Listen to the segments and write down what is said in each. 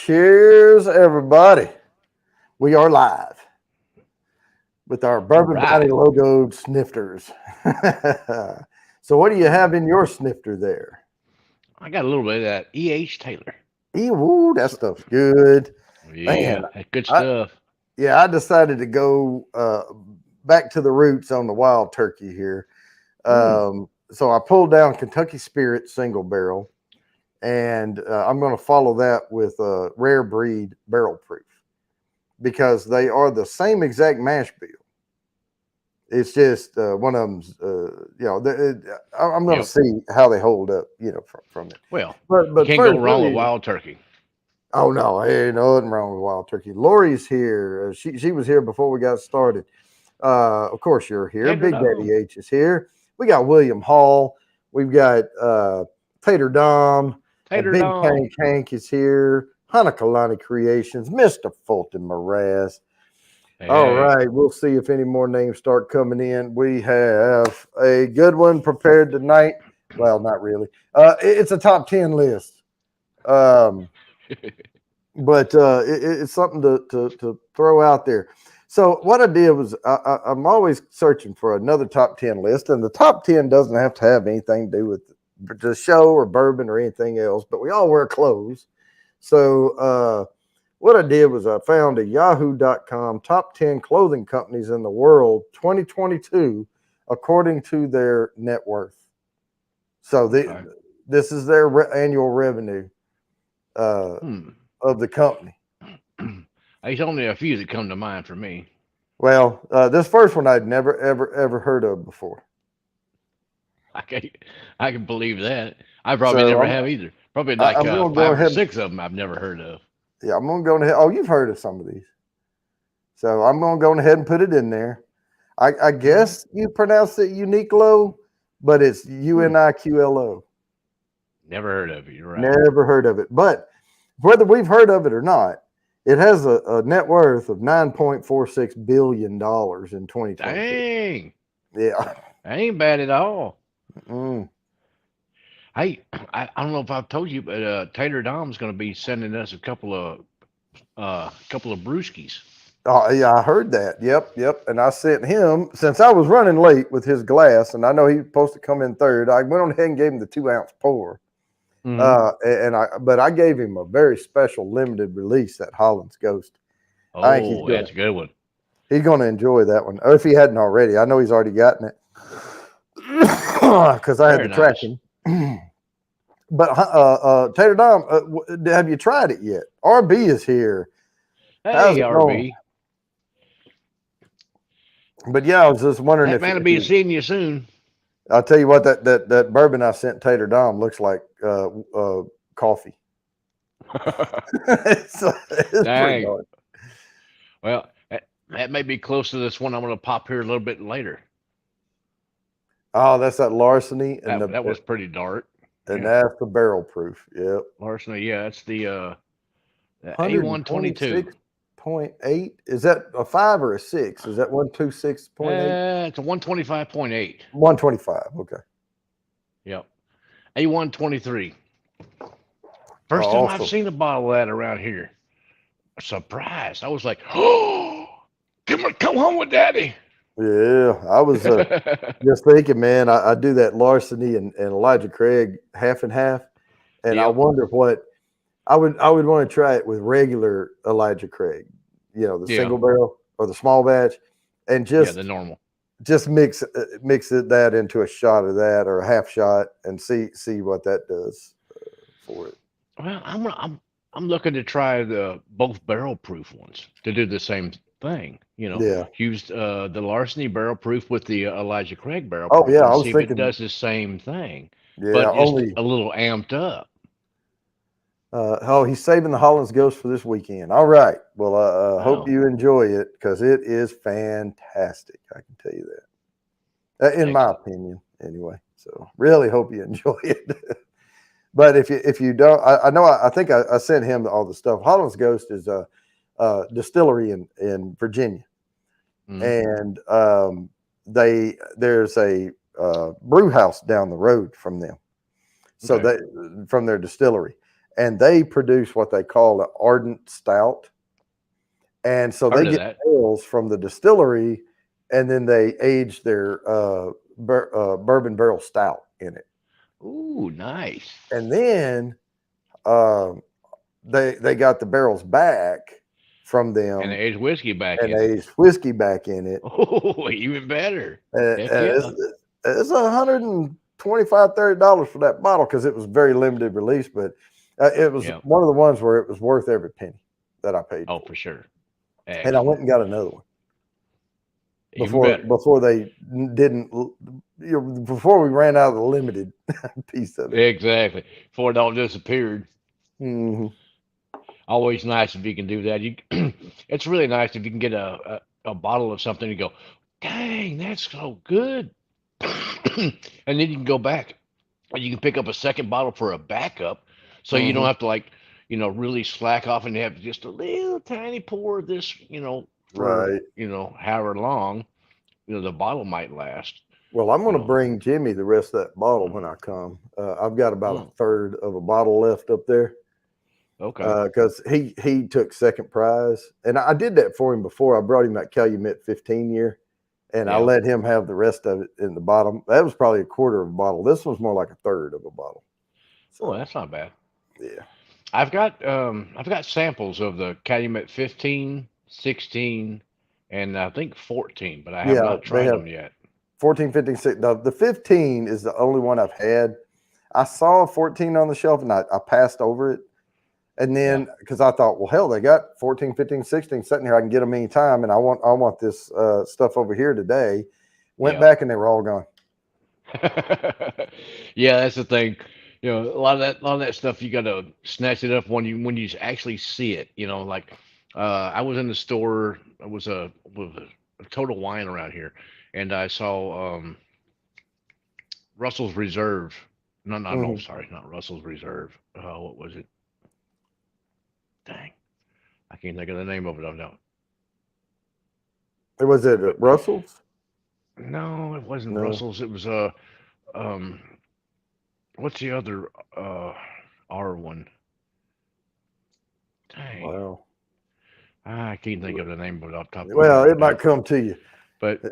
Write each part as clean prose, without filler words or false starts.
Cheers, everybody. We are live with our All Bourbon Valley right. logoed snifters. So, what do you have in your snifter there? I got a little bit of that E.H. Taylor. Woo, that So, stuff's good. Man, yeah, that's good I, stuff. I decided to go back to the roots on the wild turkey here. Mm, So, I pulled down Kentucky Spirit single barrel, and I'm going to follow that with a rare breed barrel proof because they are the same exact mash bill. It's just one of them's, I'm going to yep. see how they hold up, from it. Well, you But can't go first, wrong with wild turkey. oh no, ain't nothing wrong with wild turkey. Lori's here. She was here before we got started. Of course, you're here. Tater Big Daddy dome. H is here. We got William Hall. We've got Tater Dom and Tater Big dome. Tank Hank is here. Hanakalani Creations, Mr. Fulton Mraz. All Hey, right, we'll see if any more names start coming in. We have a good one prepared tonight. Well, not really. It's a top 10 list. Um, but it's something to throw out there. So what I did was I'm always searching for another top 10 list, and the top 10 doesn't have to have anything to do with the show or bourbon or anything else, but we all wear clothes. So what I did was I found a yahoo.com top 10 clothing companies in the world 2022 according to their net worth. So okay. this is their annual revenue uh, Hmm. of the company. There's only a few that come to mind for me. Well, this first one I'd never, ever, ever heard of before. I can, I can believe that. I probably So never have either. Probably like I'm going to go five or ahead. six of them I've never heard of. Yeah, I'm going to go ahead. Oh, you've heard of some of these. So I'm going to go ahead and put it in there. I Hmm. guess you pronounce it Uniqlo, but it's Hmm. Uniqlo. Never heard of it. You're right. Never heard of it. But whether we've heard of it or not, it has a net worth of $9.46 billion in 2022. Dang. Yeah. That ain't bad at all. Mm. Hey, I don't know if I've told you, but Tater Dom's going to be sending us a couple of brewskis. Oh, yeah, I heard that. Yep. And I sent him, since I was running late with his glass, and I know he was supposed to come in third, I went on ahead and gave him the 2 ounce pour. Hmm. But I gave him a very special limited release, that Holland's Ghost. I think Oh, that's a good one. he's gonna enjoy that one. Or if he hadn't already, I know he's already gotten it because I had Very to track nice. him. But Tater Dom, have you tried it yet? RB is here. How's Hey, it going? RB. But yeah, I was just wondering That if, man will be seeing you soon. I'll tell you what, that bourbon I sent Tater Dom looks like coffee. It's pretty Dang. dark. Well, that may be close to this one I'm going to pop here a little bit later. Oh, that's that larceny That was pretty dark. and Yeah. that's the barrel proof. Yep. Larceny, yeah, that's the A122. 126.8. Is that a 5 or a 6? Is that 126.8? It's a 125.8. 125. Okay. Yep. A123. Oh, First time I've awesome. seen a bottle of that around here. Surprised. I was like, oh, come home with daddy. Yeah. I was just thinking, man, I do that larceny and Elijah Craig half and half. And I Yep. wonder what I would want to try it with regular Elijah Craig, the Yeah. single barrel or the small batch, and Yeah, the normal. just mix that into a shot of that or a half shot and see what that does for it. Well, I'm looking to try the both barrel proof ones to do the same thing. Yeah. Use the Larceny barrel proof with the Elijah Craig barrel Oh proof yeah, and I see was if it thinking. does the same thing, Yeah, but just only. a little amped up. Oh, he's saving the Holland's Ghost for this weekend. All right. Well, hope Oh, you enjoy it because it is fantastic. I can tell you that, in my excellent. opinion, anyway. So really hope you enjoy it. But if you don't, I know I think I sent him all the stuff. Holland's Ghost is a distillery in Virginia, Mm, and there's a brew house down the road from them. So okay. they from their distillery, and they produce what they call an ardent stout. And so Heard they of get that. barrels from the distillery, and then they age their bourbon barrel stout in it. Ooh, nice. And then they got the barrels back from them And the aged whiskey back and in it. aged whiskey back in it. Oh, even better. And, Heck and yeah. it's $125-$130 for that bottle because it was very limited release, but it was Yeah. one of the ones where it was worth every penny that I paid. Oh, for sure. And I Excellent. went and got another one Even better. before they didn't, before we ran out of the limited piece of it. Exactly. Before it all disappeared. Mhm. Always nice if you can do that. You, it's really nice if you can get a bottle of something and go, dang, that's so good. And then you can go back and you can pick up a second bottle for a backup. So you don't Mhm. have to really slack off and have just a little tiny pour of this, for, Right. however long, the bottle might last. Well, I'm going to know. bring Jimmy the rest of that bottle when I come. I've got about a Mm. third of a bottle left up there. Okay. Because he took second prize, and I did that for him before. I brought him that Calumet 15 year, and I Yeah. let him have the rest of it in the bottom. That was probably a quarter of a bottle. This was more like a third of a bottle. Oh, So that's not bad. yeah, I've got samples of the Calumet 15, 16, and I think 14, but I have yeah, not they tried have them yet. 14, 15, 16. The 15 is the only one I've had. I saw a 14 on the shelf, and I passed over it. And then, because I thought, well, hell, they got 14, 15, 16 sitting here. I can get them anytime. And I want this stuff over here today. Went Yeah. back and they were all gone. Yeah, that's the thing. A lot of that stuff you got to snatch it up when you actually see it. Like I was in the store. It was a Total Wine around here, and I saw Russell's Reserve. No, Mhm. sorry, not Russell's Reserve. What was it? Dang, I can't think of the name of it. I know. Was it at Russell's? No, it wasn't No. Russell's. It was um, what's the other R one? Dang, Wow. I can't think of the name of it off the top of my Well, head. it might come to you. But You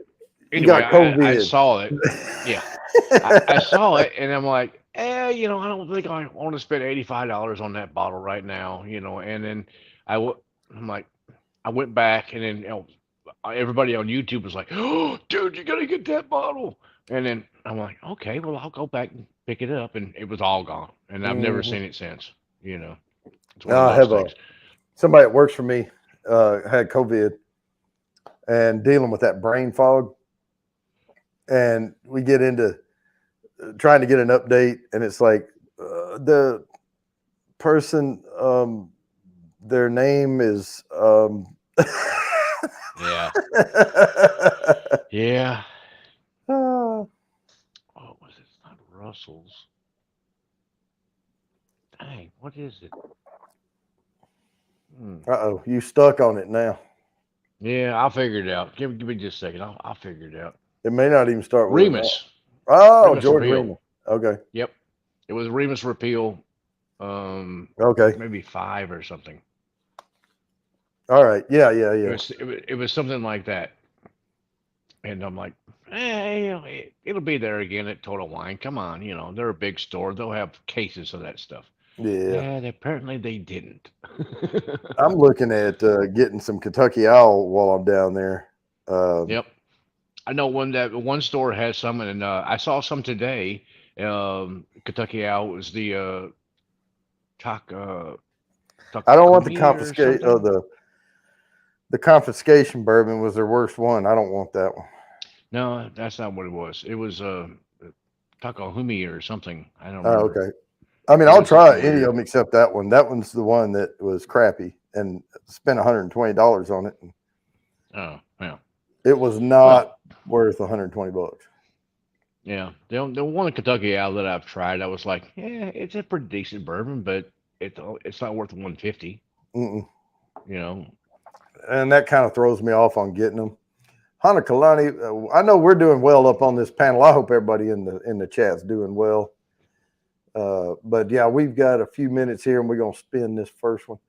anyway, got I COVID. saw it. Yeah, I saw it, and I'm like, I don't think I want to spend $85 on that bottle right now. And then I'm like, I went back, and then everybody on YouTube was like, "Oh, dude, you gotta get that bottle." And then I'm like, "Okay, well, I'll go back and pick it up," and it was all gone, and I've never Mhm. seen it since. It's one of I those have things. somebody that works for me had COVID and dealing with that brain fog. And we get into trying to get an update, and it's like the person, their name is Yeah, yeah. Oh, was it? It's not Russell's. Dang, what is it? Uh-oh, you stuck on it now. Yeah, I'll figure it out. Give me just a second. I'll figure it out. It may not even start with an Remus. Oh, Remus George Repeal. Remus. Okay. Yep. It was Remus Repeal. Okay. Maybe 5 or something. All right. Yeah. It was something like that. And I'm like, it'll be there again at Total Wine. Come on, they're a big store. They'll have cases of that stuff. Yeah. And apparently they didn't. I'm looking at getting some Kentucky Owl while I'm down there. Yep. I know one store has some, and I saw some today. Kentucky Owl was the I don't want the Takumi or something. The confiscation bourbon was their worst one. I don't want that one. No, that's not what it was. It was Takahumi or something. I don't Oh, remember. okay. I mean, It I'll was try something any of weird. them except that one. That one's the one that was crappy and spent $120 on it. Oh, yeah. It was Well, not worth $120. yeah. The one in Kentucky Owl that I've tried, I was like, yeah, it's a pretty decent bourbon, but it's not worth 150. Mm-mm. You know. And that kind of throws me off on getting them. Hana Kalani, I know we're doing well up on this panel. I hope everybody in the chat's doing well. But yeah, we've got a few minutes here, and we're gonna spin this first one.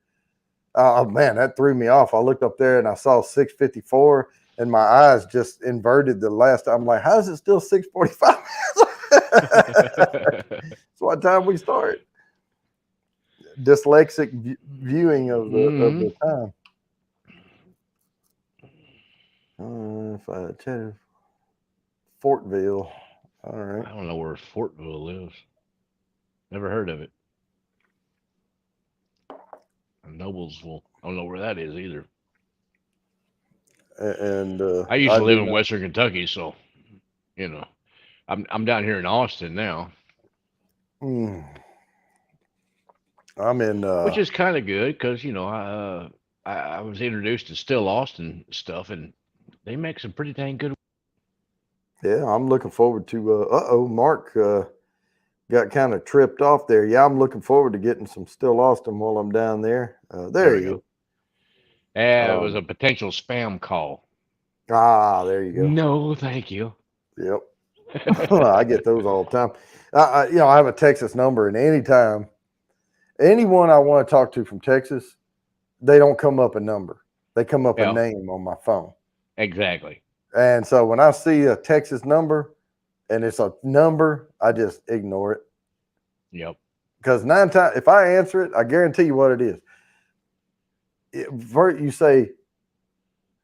Oh man, that threw me off. I looked up there and I saw 6:54, and my eyes just inverted the last time. I'm like, how is it still 6:45? That's what time we start. Dyslexic viewing of the time. If I chatted Fortville. All right. I don't know where Fortville lives. Never heard of it. Noblesville. I don't know where that is either. And I used to live in Western Kentucky, so you know, I'm down here in Austin now. I'm in, which is kind of good because you know I was introduced to Still Austin stuff, and they make some pretty dang good. Yeah, I'm looking forward to. Mark got kind of tripped off there. Yeah, I'm looking forward to getting some Still Austin while I'm down there. There you go. It was a potential spam call. There you go. No, thank you. Yep. I get those all the time. I have a Texas number, and anytime anyone I want to talk to from Texas, they don't come up a number. They come up a name on my phone. Exactly. And so when I see a Texas number and it's a number, I just ignore it. Yep. Because 9 times, if I answer it, I guarantee you what it is. You say,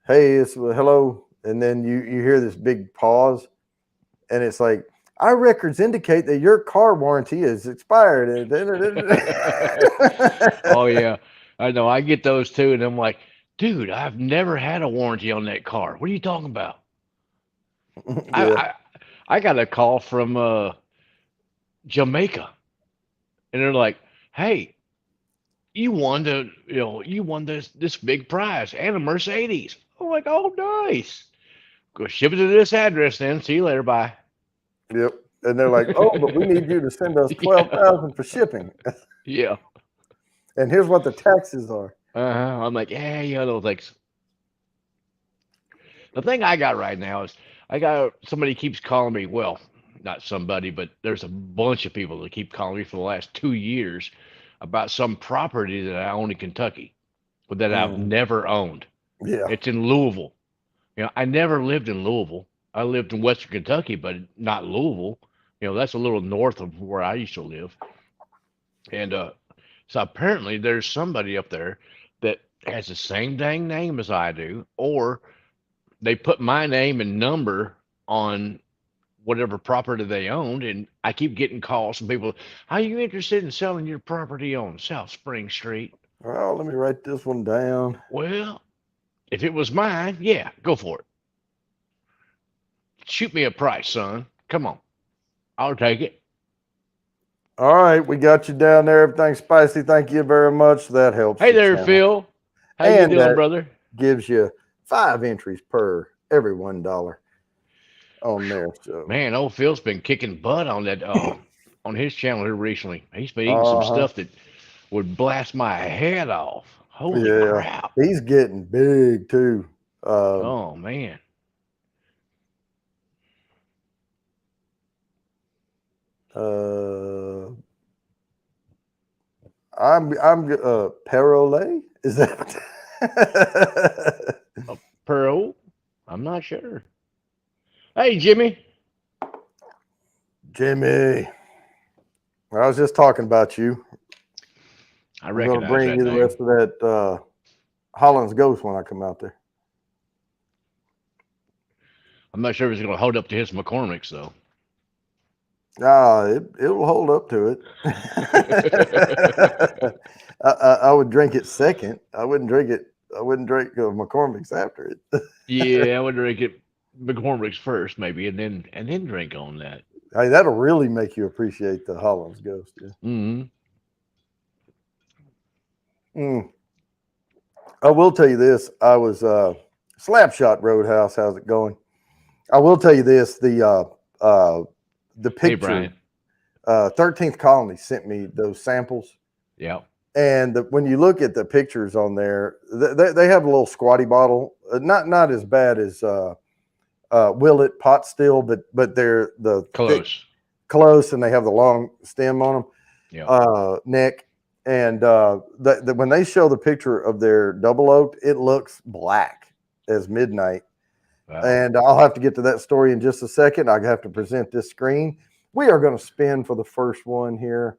hey, it's hello. And then you hear this big pause. And it's like, our records indicate that your car warranty is expired. Oh, yeah. I know. I get those too. And I'm like, dude, I've never had a warranty on that car. What are you talking about? Yeah. I got a call from Jamaica. And they're like, hey, you won this big prize and a Mercedes. I'm like, oh, nice. Go ship it to this address then. See you later. Bye. Yep. And they're like, oh, but we need you to send us $12,000 for shipping. Yeah. And here's what the taxes are. I'm like, those things. The thing I got right now is somebody keeps calling me. Well, not somebody, but there's a bunch of people that keep calling me for the last 2 years about some property that I own in Kentucky, but that I've never owned. Yeah. It's in Louisville. I never lived in Louisville. I lived in Western Kentucky, but not Louisville. That's a little north of where I used to live. And so apparently there's somebody up there that has the same dang name as I do, or they put my name and number on whatever property they owned. And I keep getting calls from people, are you interested in selling your property on South Spring Street? Well, let me write this one down. Well, if it was mine, yeah, go for it. Shoot me a price, son. Come on. I'll take it. All right, we got you down there. Everything's spicy. Thank you very much. That helps. Hey there, Phil. How you doing, brother? Gives you 5 entries per every $1 on there. So man, old Phil's been kicking butt on that on his channel here recently. He's been eating some stuff that would blast my head off. Holy crap! He's getting big too. Oh man. I'm Perole. Is that Pearl? I'm not sure. Hey, Jimmy. Jimmy. I was just talking about you. I reckon. I'm going to bring you the rest of that Holland's Ghost when I come out there. I'm not sure if it's going to hold up to his McCormick's though. It'll hold up to it. I would drink it second. I wouldn't drink McCormick's after it. Yeah, I would drink it McCormick's first, maybe, and then drink on that. Hey, that'll really make you appreciate the Holland's Ghost. Yeah. I will tell you this. I was Slapshot Roadhouse. How's it going? I will tell you this. The picture, 13th Colony sent me those samples. Yeah. And when you look at the pictures on there, they have a little squatty bottle, not as bad as Willet Pot Still, but they're the close, and they have the long stem on them. Yeah. Nick. And when they show the picture of their double oaked, it looks black as midnight. Wow. And I'll have to get to that story in just a second. I have to present this screen. We are going to spin for the first one here.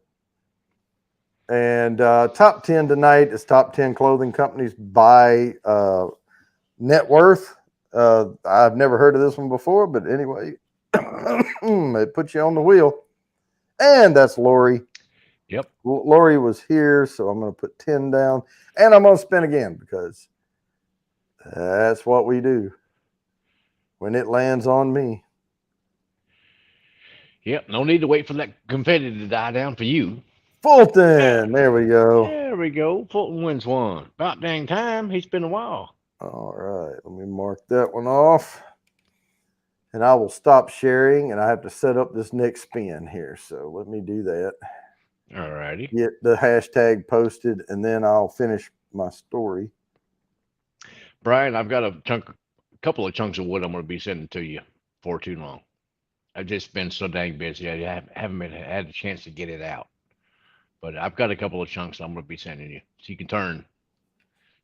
And top 10 tonight is top 10 clothing companies by net worth. I've never heard of this one before, but anyway, it puts you on the wheel. And that's Lori. Yep. Lori was here, so I'm going to put 10 down. And I'm going to spin again because that's what we do when it lands on me. Yep. No need to wait for that confetti to die down for you. Fulton. There we go. There we go. Fulton wins one. About dang time. It's been a while. All right. Let me mark that one off. And I will stop sharing, and I have to set up this next spin here. So let me do that. All righty. Get the hashtag posted, and then I'll finish my story. Brian, I've got a couple of chunks of wood I'm going to be sending to you for too long. I've just been so dang busy. I haven't had a chance to get it out. But I've got a couple of chunks I'm going to be sending you so you can turn.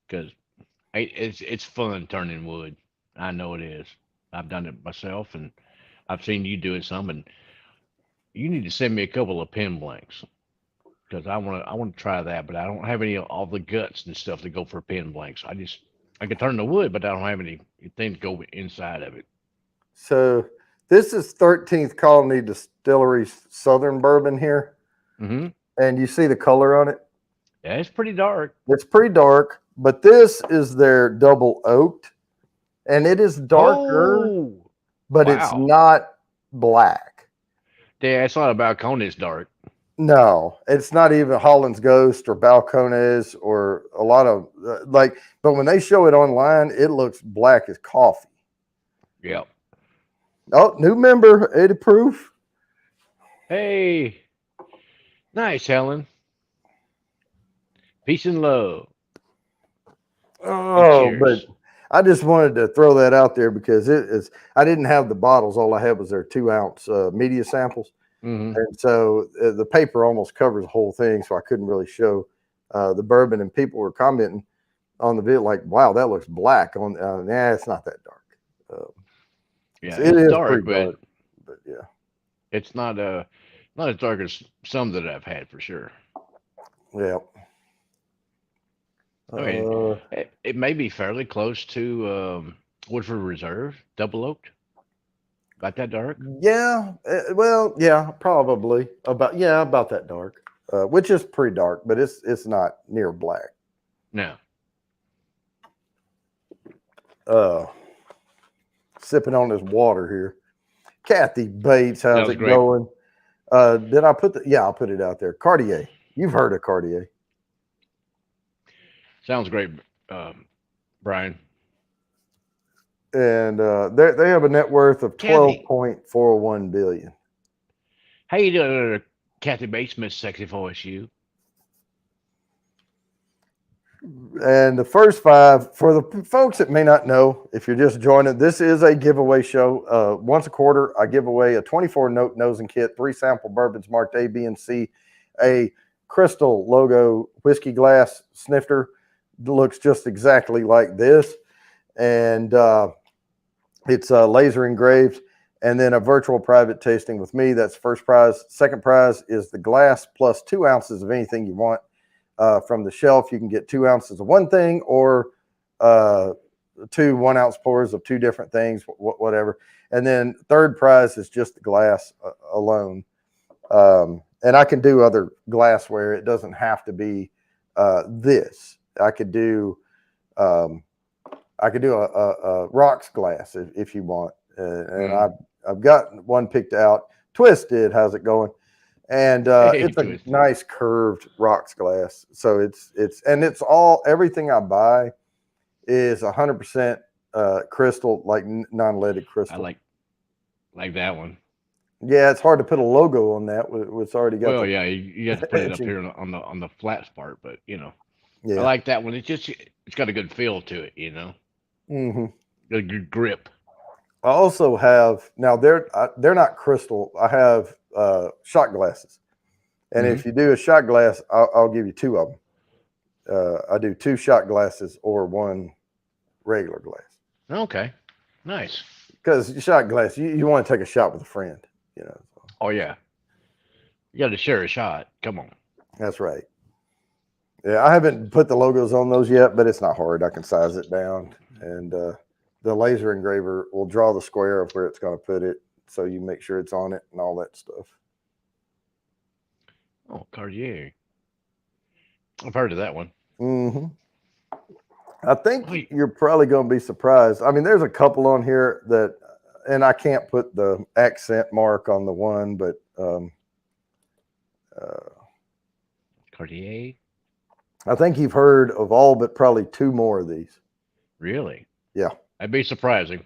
Because it's fun turning wood. I know it is. I've done it myself, and I've seen you do it some. And you need to send me a couple of pen blanks because I want to try that. But I don't have all the guts and stuff to go for pen blanks. I can turn the wood, but I don't have anything to go inside of it. So this is 13th Colony Distillery Southern Bourbon here. Mm-hmm. And you see the color on it? Yeah, it's pretty dark. It's pretty dark, but this is their double oaked. And it is darker, but it's not black. Yeah, it's not a Balcones dark. No, it's not even Holland's Ghost or Balcones or a lot of but when they show it online, it looks black as coffee. Yep. Oh, new member, 80 proof. Hey, nice, Helen. Peace and love. Oh, but I just wanted to throw that out there because I didn't have the bottles. All I had was their 2-ounce media samples. Mm-hmm. And so the paper almost covers the whole thing. So I couldn't really show the bourbon, and people were commenting on the video like, wow, that looks black on, it's not that dark. Yeah, so it is dark, dark, but yeah, it's not as dark as some that I've had for sure. Yeah. I mean, it may be fairly close to Woodford Reserve, double oaked. About that dark? Yeah. Well, yeah, probably about that dark, which is pretty dark, but it's not near black. No. Sipping on this water here. Kathy Bates, how's it great. going? Did I put I'll put it out there. Cartier. You've heard of Cartier. Sounds great, Brian. And they have a net worth of $12.41 billion. How you doing, Kathy Bates, Miss Sexy Voice? You. And the first 5, for the folks that may not know, if you're just joining, this is a giveaway show. Once a quarter, I give away a 24-note nosing kit, 3 sample bourbons marked A, B, and C, a Crystal logo whiskey glass snifter. Looks just exactly like this, and it's laser engraved, and then a virtual private tasting with me. That's first prize. Second prize is the glass plus 2 ounces of anything you want from the shelf. You can get 2 ounces of one thing or 2 1-ounce pours of 2 different things, whatever. And then third prize is just the glass alone. And I can do other glassware. It doesn't have to be this. I could do a rocks glass if you want, and I've got one picked out. Twisted, how's it going? And it's a nice curved rocks glass. So it's all everything I buy is 100% crystal, like non-leaded crystal. I like that one. Yeah, it's hard to put a logo on that. It's already got. Well, yeah, you have to put it up here on the flat part, but Yeah. I like that one. It's got a good feel to it, Mm-hmm. A good grip. I also have now they're not crystal. I have shot glasses, And if you do a shot glass, I'll give you 2 of them. I do 2 shot glasses or 1 regular glass. Okay. Nice. Because shot glass, you want to take a shot with a friend, you know. So. Oh yeah. You got to share a shot. Come on. That's right. Yeah, I haven't put the logos on those yet, but it's not hard. I can size it down, and the laser engraver will draw the square of where it's going to put it, so you make sure it's on it and all that stuff. Oh, Cartier. I've heard of that one. Mm-hmm. I think you're probably going to be surprised. I mean, there's a couple on here that, and I can't put the accent mark on the one, but Cartier. I think you've heard of all but probably 2 more of these. Really? Yeah. That'd be surprising.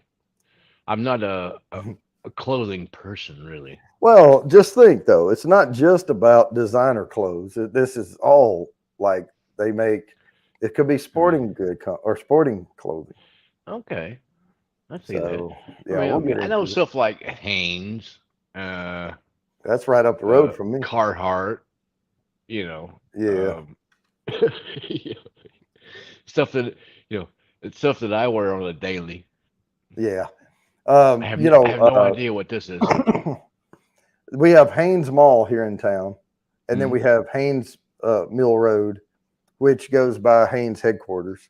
I'm not a clothing person, really. Well, just think though, it's not just about designer clothes. This is all like they make. It could be sporting good or sporting clothing. Okay, I see that. Yeah, I know stuff like Hanes. That's right up the road from me. Carhartt. You know. Yeah. Stuff that it's stuff that I wear on a daily. Yeah. I have no idea what this is. We have Hanes Mall here in town, and then we have Hanes Mill Road, which goes by Hanes headquarters.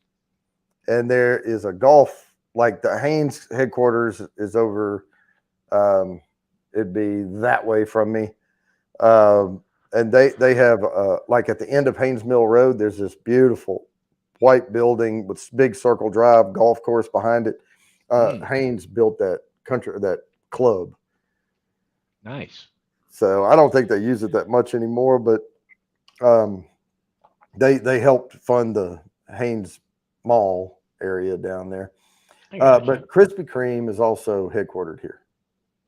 And there is a golf, like the Hanes headquarters is over, it'd be that way from me. And they have, like at the end of Hanes Mill Road, there's this beautiful white building with big circle drive, golf course behind it. Hanes built that club. Nice. So I don't think they use it that much anymore, but they helped fund the Hanes Mall area down there. But Krispy Kreme is also headquartered here.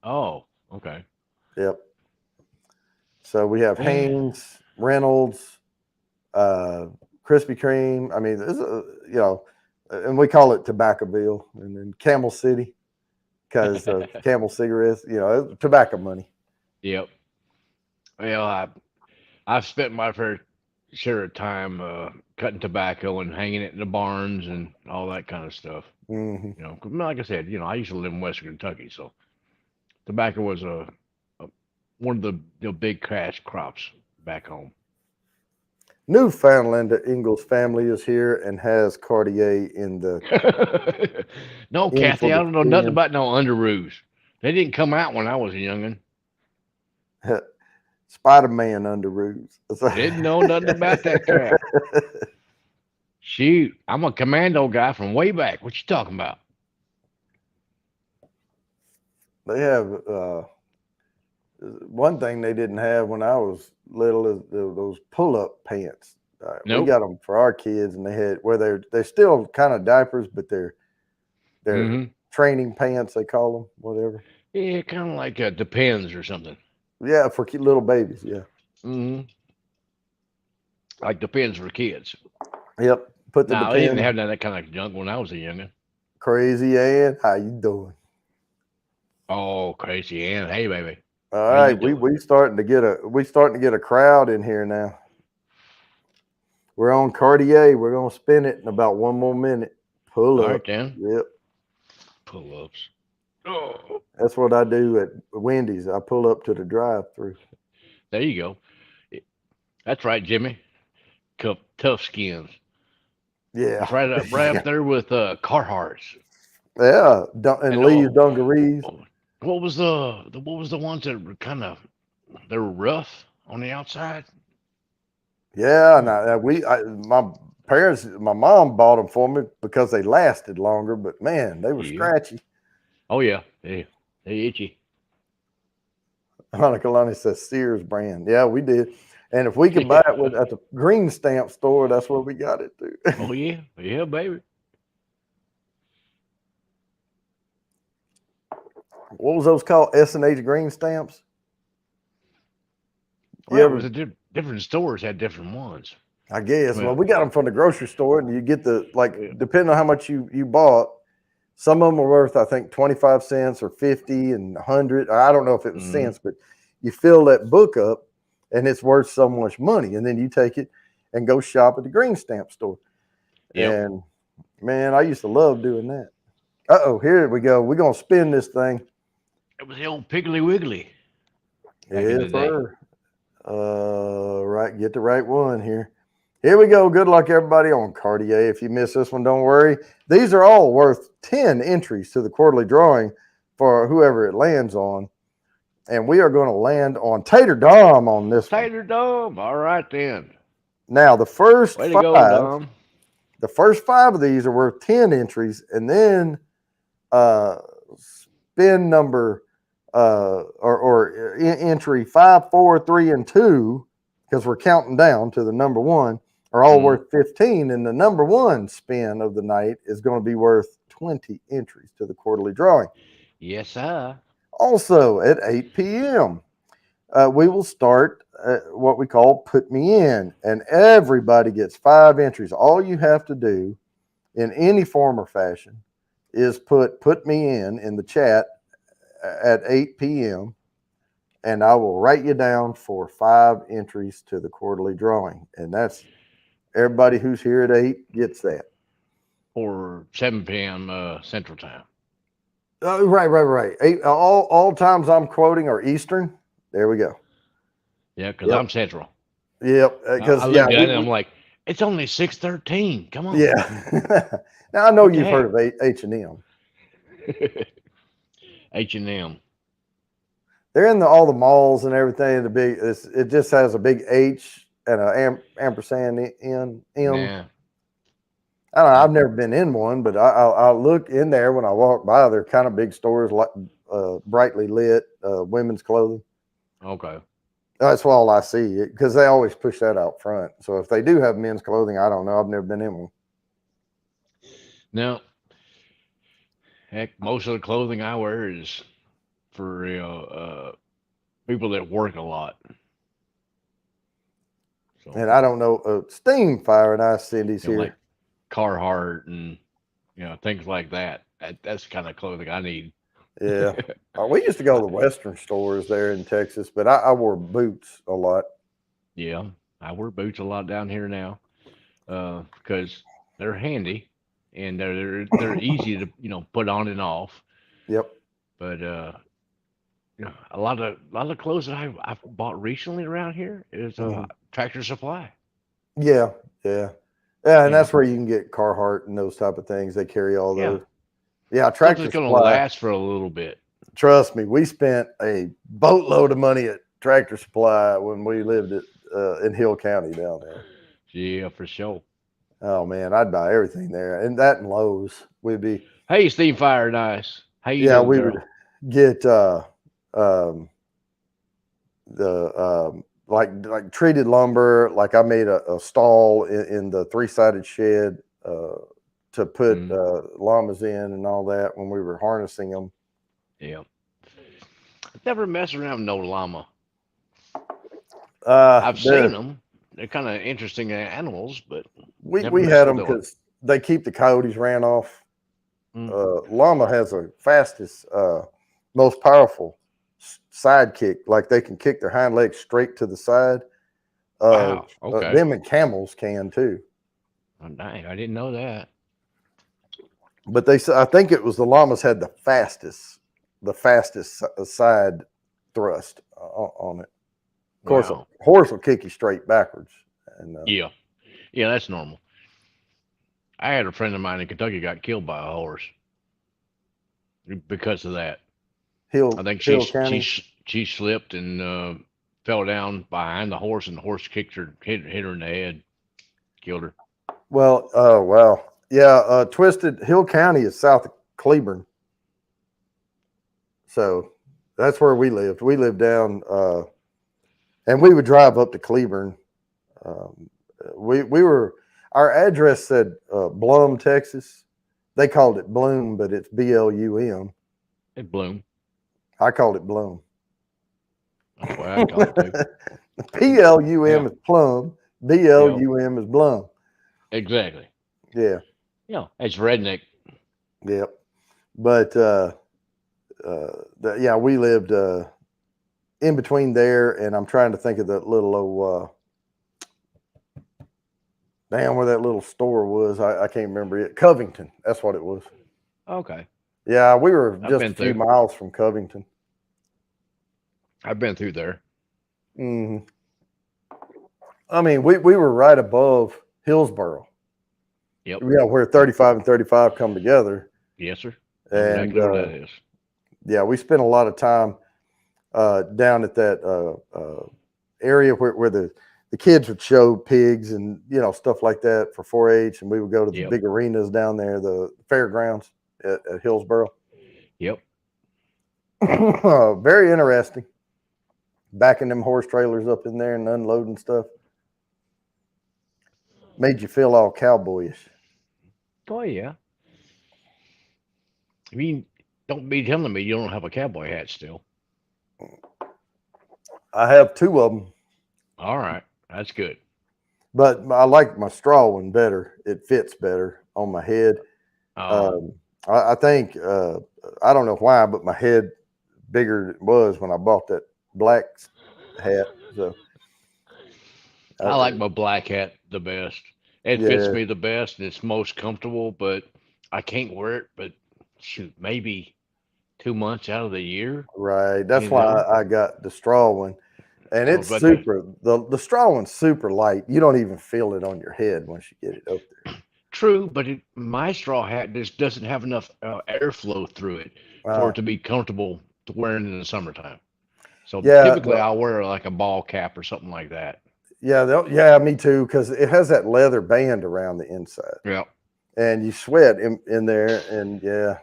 Oh, okay. Yep. So we have Hanes, Reynolds, Krispy Kreme. I mean, this is, and we call it Tobaccoville, and then Camel City because of Camel cigarettes. Tobacco money. Yep. Well, I've spent my fair share of time cutting tobacco and hanging it in the barns and all that kind of stuff. Mm-hmm. Like I said, I used to live in Western Kentucky, so tobacco was one of the big cash crops back home. Newfoundland Ingalls family is here and has Cartier in the. No, Kathy, I don't know nothing about no Underoos. They didn't come out when I was a youngin'. Spider-Man Underoos. Didn't know nothing about that crap. Shoot, I'm a commando guy from way back. What you talking about? They have one thing they didn't have when I was little is those pull-up pants. Nope. We got them for our kids, and they had they're still kind of diapers, but they're training pants. They call them whatever. Yeah, kind of like Depends or something. Yeah, for little babies. Yeah. Mm-hmm. Like Depends for kids. Yep. Put the they didn't have that kind of junk when I was a youngin'. Crazy Ann, how you doing? Oh, Crazy Ann, hey baby. All right, we starting to get a crowd in here now. We're on Cartier. We're gonna spin it in about 1 more minute. Pull up. All right, then. Yep. Pull ups. Oh. That's what I do at Wendy's. I pull up to the drive-through. There you go. That's right, Jimmy. Tough skins. Yeah. It's right up there with Carhartts. Yeah, and Lee's dungarees. What was the ones that were they were rough on the outside? Yeah, my mom bought them for me because they lasted longer, but man, they were scratchy. Oh yeah, they itchy. Monica Lonnie says Sears brand. Yeah, we did. And if we could buy it at the Green Stamp store, that's where we got it to. Oh yeah, baby. What was those called? S&H Green Stamps? Well, it was different stores had different ones. I guess. Well, we got them from the grocery store, and you get depending on how much you bought, some of them were worth, I think, 25 cents or 50 and 100. I don't know if it was cents, but you fill that book up, and it's worth so much money. And then you take it and go shop at the green stamp store. Yep. And man, I used to love doing that. Uh-oh, here we go. We're gonna spin this thing. It was the old Piggly Wiggly. Back in the Yes, day. sir. Right, get the right one here. Here we go. Good luck, everybody, on Cartier. If you miss this one, don't worry. These are all worth 10 entries to the quarterly drawing for whoever it lands on. And we are going to land on Tater Dom on this one. Tater Dom. All right then. Now, the first Way to go, five, Dom. the first 5 of these are worth 10 entries, and then spin number entry 5, 4, 3, and 2, because we're counting down to the number 1, are all worth 15, and the number 1 spin of the night is going to be worth 20 entries to the quarterly drawing. Yes, sir. Also, at 8 p.m., we will start what we call Put Me In, and everybody gets 5 entries. All you have to do in any form or fashion is put me in the chat at 8 p.m., and I will write you down for 5 entries to the quarterly drawing. And that's everybody who's here at 8 gets that. Or 7 p.m. Central Time. Right. 8, all times I'm quoting are Eastern. There we go. Yeah, because Yep. I'm Central. Yep. I Because looked at it and I'm like, it's only 6:13. Come on. yeah. Now I know What the you've heck? heard of H&M. H&M. They're in all the malls and everything. The big, it just has a big H and a ampersand in. Yeah. I don't know. I've never been in one, but I look in there when I walk by. They're kind of big stores, like brightly lit women's clothing. Okay. That's all I see, because they always push that out front. So if they do have men's clothing, I don't know. I've never been in one. Now, heck, most of the clothing I wear is for people that work a lot. So, And I don't know. Steam Fire and Ice Cindy's you know, here. like Carhartt and things like that. That's the kind of clothing I need. Yeah. We used to go to the Western stores there in Texas, but I wore boots a lot. Yeah, I wear boots a lot down here now because they're handy and they're easy to put on and off. Yep. But a lot of clothes that I've bought recently around here is Tractor Supply. Yeah. And Yeah. that's where you can get Carhartt and those type of things. They carry all Yeah. those. Yeah, Stuff Tractor that's going to Supply. last for a little bit. Trust me, we spent a boatload of money at Tractor Supply when we lived in Hill County down there. Yeah, for sure. Oh man, I'd buy everything there, and that and Lowe's. We'd be Hey, Steve Fire Nice. How you doing, we girl? would get like treated lumber. Like I made a stall in the 3-sided shed to put llamas in and all that when we were harnessing them. Yeah. I've never messed around with no llama. I've seen them. They're kind of interesting animals, but we never messed had them with one. because they keep the coyotes ran off. Llama has the fastest, most powerful side kick. Like they can kick their hind legs straight to the side. Wow. Okay. Them and camels can too. Oh, dang, I didn't know that. But I think it was the llamas had the fastest side thrust on it. Of course, Wow. a horse will kick you straight backwards. And Yeah, that's normal. I had a friend of mine in Kentucky got killed by a horse because of that. I think she slipped and fell down behind the horse, and the horse kicked her, hit her in the head, killed her. Well, wow. Yeah, Twisted Hill County is south of Cleburne. So that's where we lived. We lived down, and we would drive up to Cleburne. Our address said Blum, Texas. They called it Bloom, but it's Blum. It Bloom. I called it Bloom. That's what I call it too. Plum is Plum. Blum is Blum. Exactly. Yeah. Yeah, it's redneck. Yep. But we lived in between there, and I'm trying to think of that little old damn where that little store was. I can't remember it. Covington, that's what it was. Okay. Yeah, we were I've just been a few through. miles from Covington. I've been through there. Hmm. I mean, we were right above Hillsboro. Yep. Yeah, where 35 and 35 come together. Yes, sir. Know And exactly where that is. yeah, we spent a lot of time down at that area where the kids would show pigs and stuff like that for 4-H, and we would go to the Yep. big arenas down there, the fairgrounds at Hillsboro. Yep. Very interesting. Backing them horse trailers up in there and unloading stuff made you feel all cowboyish. Oh yeah. I mean, don't be telling me you don't have a cowboy hat still. I have 2 of them, All right, that's good. but I like my straw one better. It fits better on my head. Oh, I think I don't know why, but my head bigger than it was when I bought that black hat. So I like my black hat the best. It fits yeah, me the best and it's most comfortable, but I can't wear it. But shoot, maybe 2 months out of the year, right. That's you why know. I got the straw one, and So, it's but super. The straw one's super light. You don't even feel it on your head once you get it up true, but my straw hat just doesn't have enough airflow through it for there. it to be comfortable to wearing in the summertime. So Yeah, typically, I'll wear like a ball cap or something like that. yeah, me too. Because it has that leather band around the inside, Yeah, and you sweat in there. And yeah,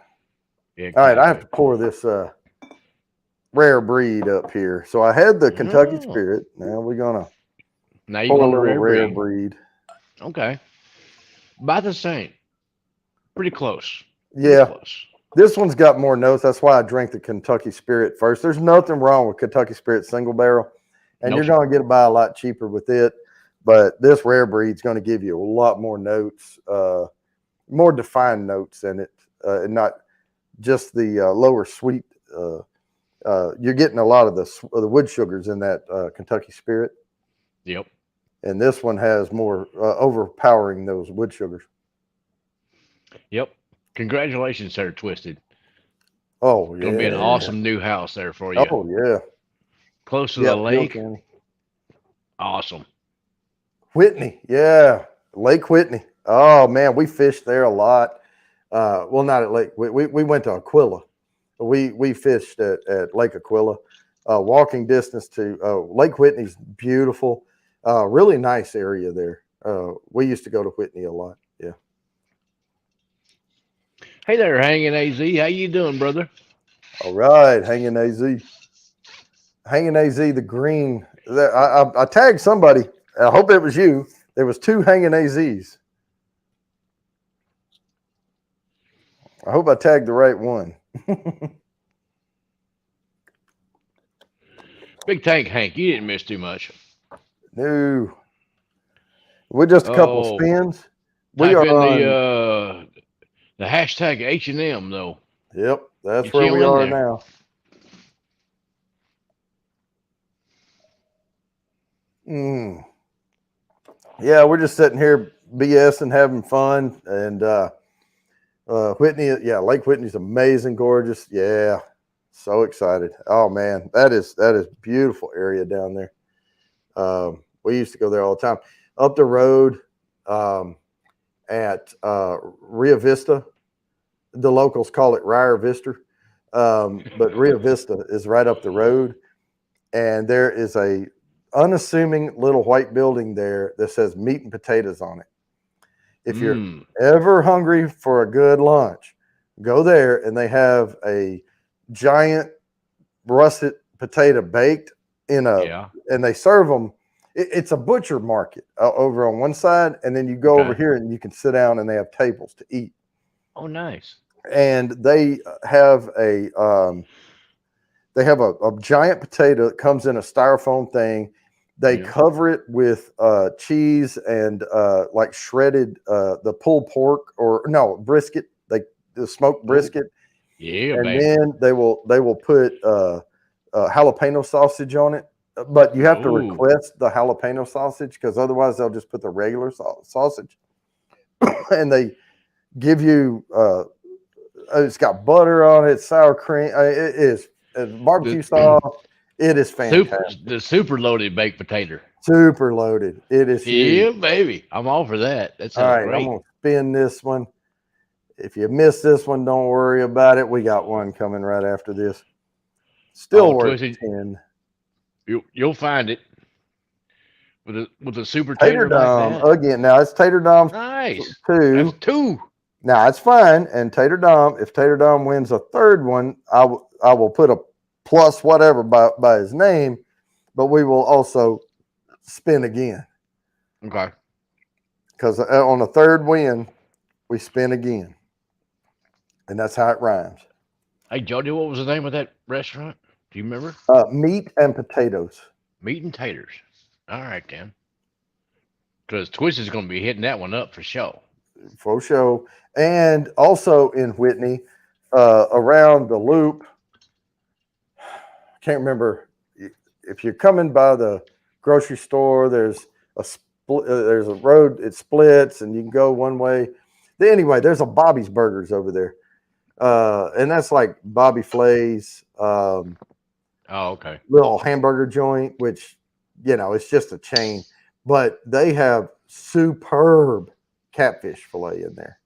all right. I have exactly. to pour this rare breed up here. So I had the Kentucky Oh, Spirit. Now we're gonna now you're pour a going to little rare rare breed. breed. Okay, about the same. Pretty close. Pretty Yeah, close. this one's got more notes. That's why I drank the Kentucky Spirit first. There's nothing wrong with Kentucky Spirit single barrel, and No, you're sir. going to get it by a lot cheaper with it. But this rare breed's going to give you a lot more notes, more defined notes in it, and not just the lower sweet. You're getting a lot of the wood sugars in that Kentucky Spirit, Yep. and this one has more overpowering those wood sugars. Yep. Congratulations, sir, Twisted. Oh Gonna be an yeah, awesome new house there for you. oh yeah, Close to the yep. Hill lake. County. Awesome. Whitney, yeah, Lake Whitney. Oh man, we fished there a lot. Well, not at Lake. We went to Aquila. We fished at Lake Aquila. Walking distance to Lake Whitney's beautiful. Really nice area there. We used to go to Whitney a lot. Yeah. Hey there, Hanging AZ. How you doing, brother? All right, hanging AZ, hanging AZ. The green. I tagged somebody. I hope it was you. There was 2 hanging AZs. I hope I tagged the right one. Big Tank Hank, you didn't miss too much. No, we're just a couple Oh, spins. We type are in on. the hashtag H&M though. Yep, that's Get where you we on in are there. now. Mm. Yeah, we're just sitting here BS and having fun. And Whitney, yeah, Lake Whitney's amazing, gorgeous. Yeah, so excited. Oh man, that is beautiful area down there. We used to go there all the time. Up the road at Rio Vista, the locals call it Ryer Vista, but Rio Vista is right up the road, and there is a unassuming little white building there that says meat and potatoes on it. If you're Mmm. ever hungry for a good lunch, go there, and they have a giant russet potato baked in a, Yeah. and they serve them. It's a butcher market over on one side, and then you go over Okay. here and you can sit down, and they have tables to eat. Oh, nice. And they have a giant potato that comes in a styrofoam thing. They Yeah. cover it with cheese and like shredded the pulled pork, or no, brisket, like the smoked Oh, brisket, yeah, and baby. then they will put jalapeno sausage on it, but you have to Ooh. request the jalapeno sausage because otherwise they'll just put the regular sausage, and they give you it's got butter on it, sour cream. It is barbecue sauce. It is fantastic. The super loaded baked potato. Super loaded. It is huge. Yeah, baby. I'm all for that. That All sounds right, I'm great. gonna spin this one. If you missed this one, don't worry about it. We got one coming right after this. Still Oh, worth Twisted, 10. you'll find it with a super Tater tater like Dom that. again. Now it's Tater Dom Nice. 2. That's 2. Now it's fine. And Tater Dom, if Tater Dom wins a third one, I will put a plus whatever by his name, but we will also spin again. Okay. Because on the third win, we spin again. And that's how it rhymes. Hey, Jody, what was the name of that restaurant? Do you remember? Meat and potatoes. Meat and taters. All right, then. Because Twisted's going to be hitting that one up for sure. For sure. And also in Whitney, around the loop, can't remember if you're coming by the grocery store, there's a road, it splits and you can go one way. Anyway, there's a Bobby's Burgers over there. And that's like Bobby Flay's okay. little hamburger joint, which, it's just a chain, but they have superb catfish fillet in there.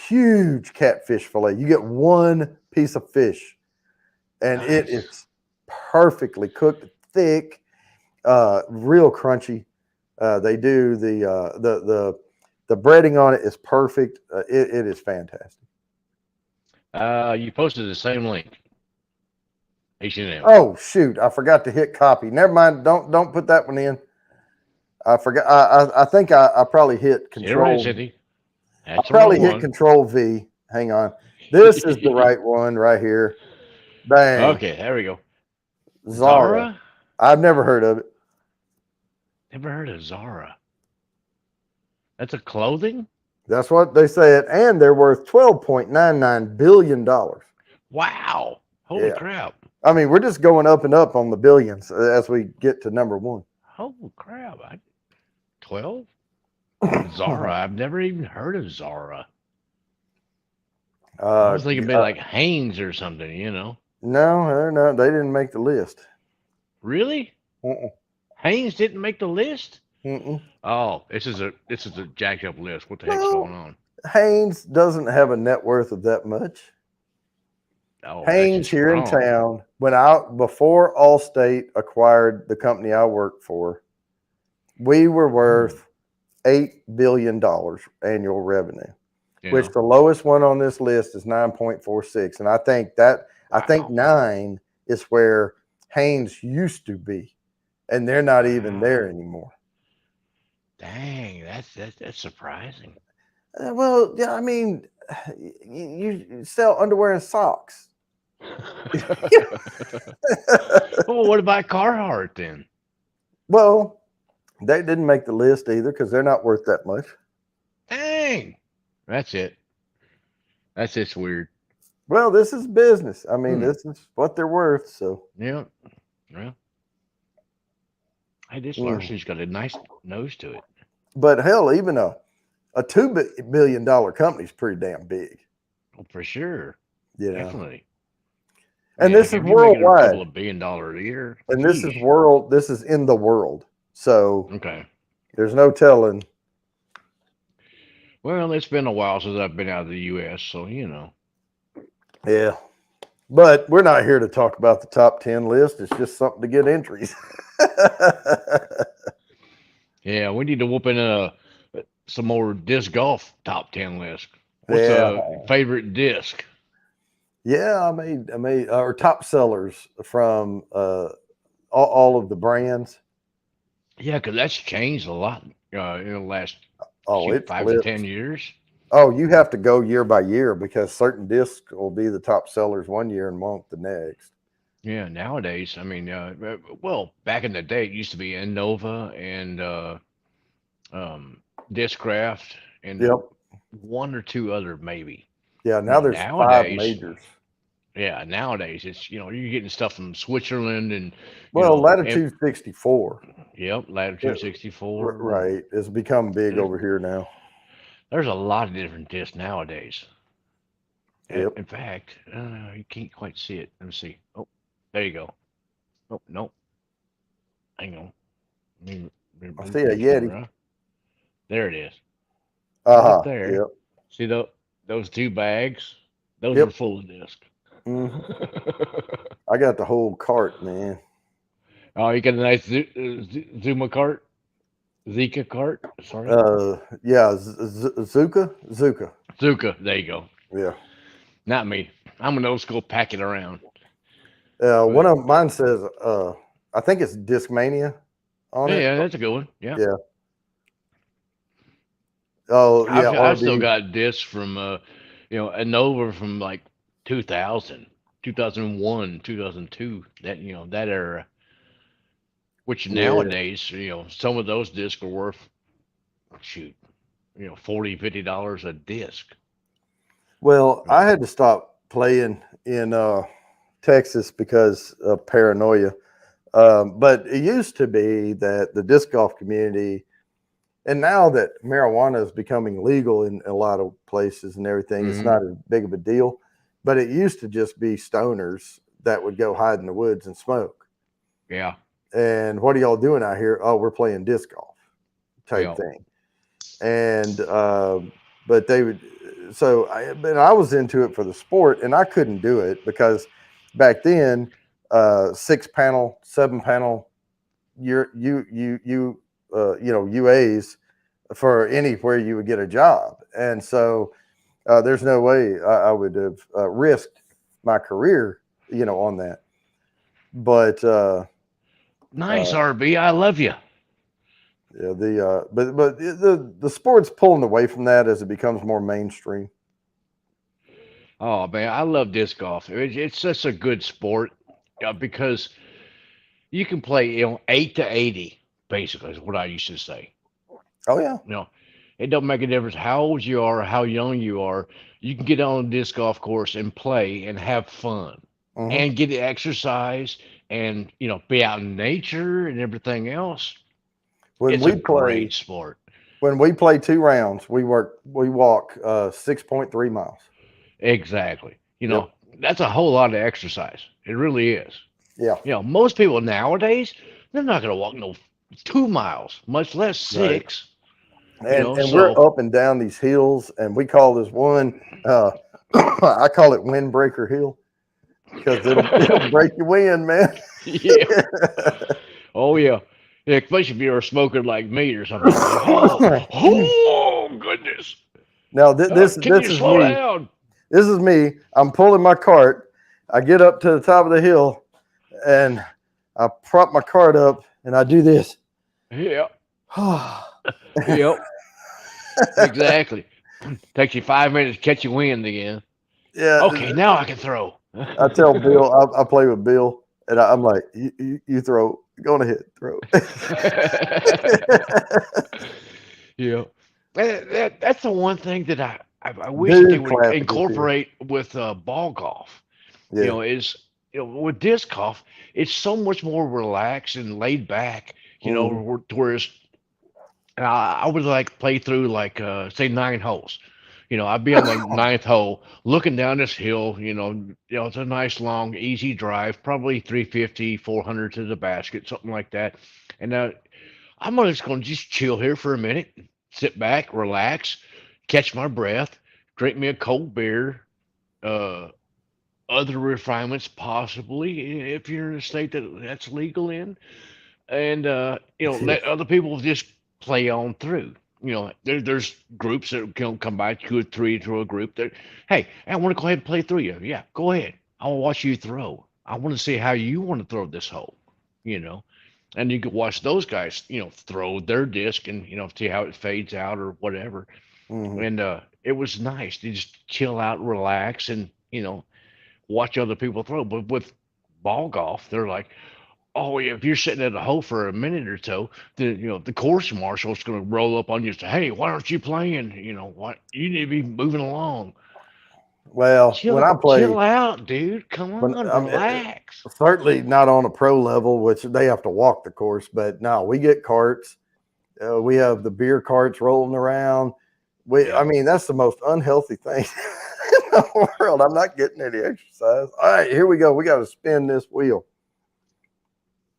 Huge catfish fillet. You get one piece of fish, and nice. It is perfectly cooked, thick, real crunchy. They do the breading on it is perfect. It is fantastic. You posted the same link. H&M. Oh shoot! I forgot to hit copy. Never mind. Don't put that one in. I forgot. I think I probably hit control. I probably hit Control V. Hang on. This is the right one right here. Bang. Okay, there we go. Zara. I've never heard of it. Never heard of Zara. That's a clothing? That's what they said, and they're worth $12.99 billion. Wow! Holy crap! I mean, we're just going up and up on the billions as we get to number one. Holy crap! 12? Zara. I've never even heard of Zara. I was thinking maybe like Hanes or something, No, they're not. They didn't make the list. Really? Hanes didn't make the list? Mm-mm. Oh, this is a jacked up list. What the heck's going on? Hanes doesn't have a net worth of that much. Oh, Hanes here in town, before Allstate acquired the company I worked for, we were worth $8 billion annual revenue, which the lowest one on this list is 9.46. And I think 9 is where Hanes used to be, and they're not even there anymore. Dang, that's surprising. Well, yeah, I mean, you sell underwear and socks. Well, what about Carhartt then? Well, they didn't make the list either because they're not worth that much. Dang, that's it. That's just weird. Well, this is business. I mean, this is what they're worth. So yeah. Hey, this Larcy's got a nice nose to it. But hell, even a $2 billion company is pretty damn big. Oh, for sure. Definitely. And this is worldwide. A couple of $1 billion a year. And this is world. This is in the world. So okay. There's no telling. Well, it's been a while since I've been out of the U.S., so Yeah. But we're not here to talk about the top 10 list. It's just something to get entries. Yeah, we need to whoop in some more disc golf top 10 list. What's a favorite disc? Yeah, I made our top sellers from all of the brands. Yeah, because that's changed a lot in the last 5 to 10 years. Oh, you have to go year by year because certain discs will be the top sellers one year and won't the next. Yeah, nowadays, I mean, well, back in the day, it used to be Innova and Discraft and one or two other maybe. Yeah, now there's 5 majors. Yeah, nowadays it's you're getting stuff from Switzerland and Well, and Latitude 64, yep, uh, Latitude 64. And right, it's become big there's over here now. there's a lot of different discs nowadays. Yep. In fact, you can't quite see it. Let me see. Oh, there you go. Oh, no, hang on. Let me I move see a this one Yeti. around. There it is, Uh right huh. there. Yep. See those two bags? Those are Yep. full of disc. hmm I got the whole cart, man. Oh, you got a nice Zuma cart, Zika cart. Sorry, Yeah, Zuka. Zuka. There you go. Yeah. Not me. I'm an old school pack it around. One But of mine says, I think it's Discmania on yeah, it. yeah, that's a good one. Yeah, Yeah. Oh, yeah. I've still RB. got discs from and over from like 2000, 2001, 2002. That that era. Which Yeah. nowadays some of those discs are worth shoot 40, $50 a disc. Well, You I know. had to stop playing in Texas because of paranoia. But it used to be that the disc golf community, and now that marijuana is becoming legal in a lot of places and everything, it's Hmm. not as big of a deal. But it used to just be stoners that would go hide in the woods and smoke. Yeah. And what are y'all doing out here? Oh, we're playing disc golf type Yeah. thing. And but they would. So I was into it for the sport, and I couldn't do it because back then, 6 panel, 7 panel, UAs for anywhere you would get a job, and so there's no way I would have risked my career, on that. But Nice, RB. I love you. yeah, but the sport's pulling away from that as it becomes more mainstream. Oh man, I love disc golf. It's such a good sport because you can play 8 to 80 basically is what I used to say. Oh yeah. You know, it don't make a difference how old you are, or how young you are. You can get on a disc golf course and play and have fun hmm and get the exercise and be out in nature and everything else. When It's a we play great sport. when we play 2 rounds, we walk 6.3 miles. Exactly. Yep. That's a whole lot of exercise. It really is. Yeah. Most people nowadays, they're not going to walk no 2 miles, much less Right. six. And we're So up and down these hills, and we call this one. I call it Windbreaker Hill because it'll break your wind, man. yeah, oh yeah, yeah. Especially if you're a smoker like me or something. Like, oh goodness. Now Can this you is slow me. down? This is me. I'm pulling my cart. I get up to the top of the hill, and I prop my cart up, and I do this. Yeah, yeah, yep, exactly. Takes you 5 minutes to catch your wind again. Okay, now I can throw. I tell Bill, I play with Bill, and I'm like, you throw, go on ahead, throw. Yeah, that's the one thing that I wish that they Dude, would classical too. incorporate with ball golf. Yeah. Is with disc golf, it's so much more relaxed and laid back. hmm Whereas I would like play through like say 9 holes. I'd be on the ninth hole looking down this hill. It's a nice long easy drive, probably 350, 400 to the basket, something like that. And I'm just going to just chill here for a minute, sit back, relax, catch my breath, drink me a cold beer, uh, other refinements possibly if you're in a state that's legal in, and let other people just play on through. There's groups that can come by 2 or 3 to a group that, hey, I want to go ahead and play through you. Yeah, go ahead. I want to watch you throw. I want to see how you want to throw this hole. You know, and you could watch those guys, throw their disc and see how it fades out or whatever. hmm And it was nice to just chill out, relax, and watch other people throw. But with ball golf, they're like, oh, yeah, if you're sitting at a hole for a minute or so, then the course marshal's going to roll up on you and say, "Hey, why aren't you playing? What you need to be moving along." Well, when I play, chill out, dude. Come when on, I'm relax. certainly not on a pro level, which they have to walk the course, but no, we get carts. We have the beer carts rolling around. I Yeah. mean, that's the most unhealthy thing in the world. I'm not getting any exercise. All right, here we go. We got to spin this wheel.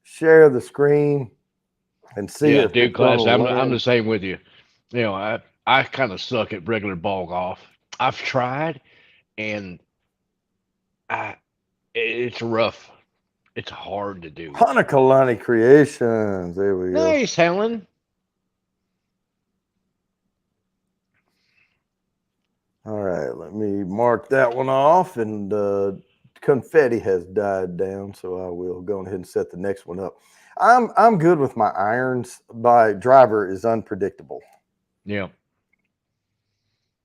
Share the screen and see Yeah, if dude, it's going to class. I'm the land. same with you. You know, I kind of suck at regular ball golf. I've tried, and I it's rough. It's hard to do. Hanakalani Creations. There we go. Nice, Helen. All right, let me mark that one off. And confetti has died down, so I will go ahead and set the next one up. I'm good with my irons. My driver is unpredictable. Yeah.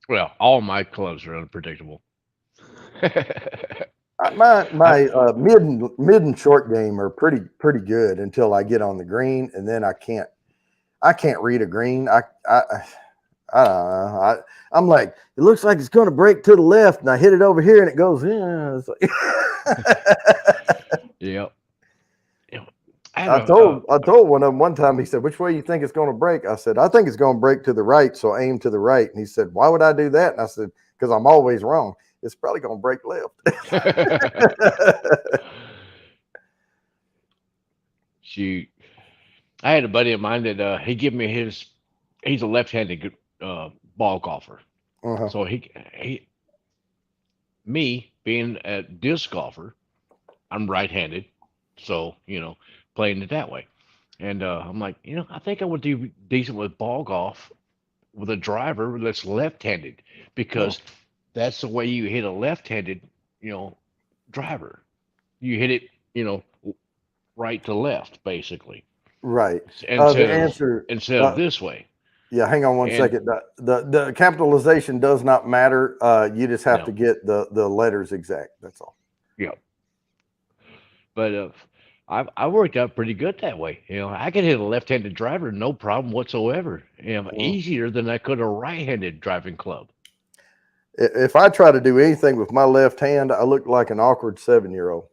Well, all my clubs are unpredictable. My mid and short game are pretty good until I get on the green, and then I can't read a green. I don't know. I'm like, it looks like it's going to break to the left, and I hit it over here, and it goes in. It's like Yep. Yeah. I had I told one of them one time. He said, "Which way you think it's going to break?" I said, "I think it's going to break to the right, so aim to the right." And he said, "Why would I do that?" And I said, "Because I'm always wrong. It's probably going to break left." Shoot. I had a buddy of mine that he gave me his. He's a left-handed ball golfer, Uh-huh. so me being a disc golfer, I'm right-handed, so playing it that way. And I'm like, I think I would do decent with ball golf with a driver that's left-handed Uh, because that's the way you hit a left-handed, you know, driver. You hit it, right to left, basically, right. instead The of answer. this way. Yeah, hang on one And second. The capitalization does not matter. You just have to no, get the letters exact. That's all. yeah, but I worked out pretty good that way. I could hit a left-handed driver no problem whatsoever. Mm. Easier than I could a right-handed driving club. If I try to do anything with my left hand, I look like an awkward 7-year-old.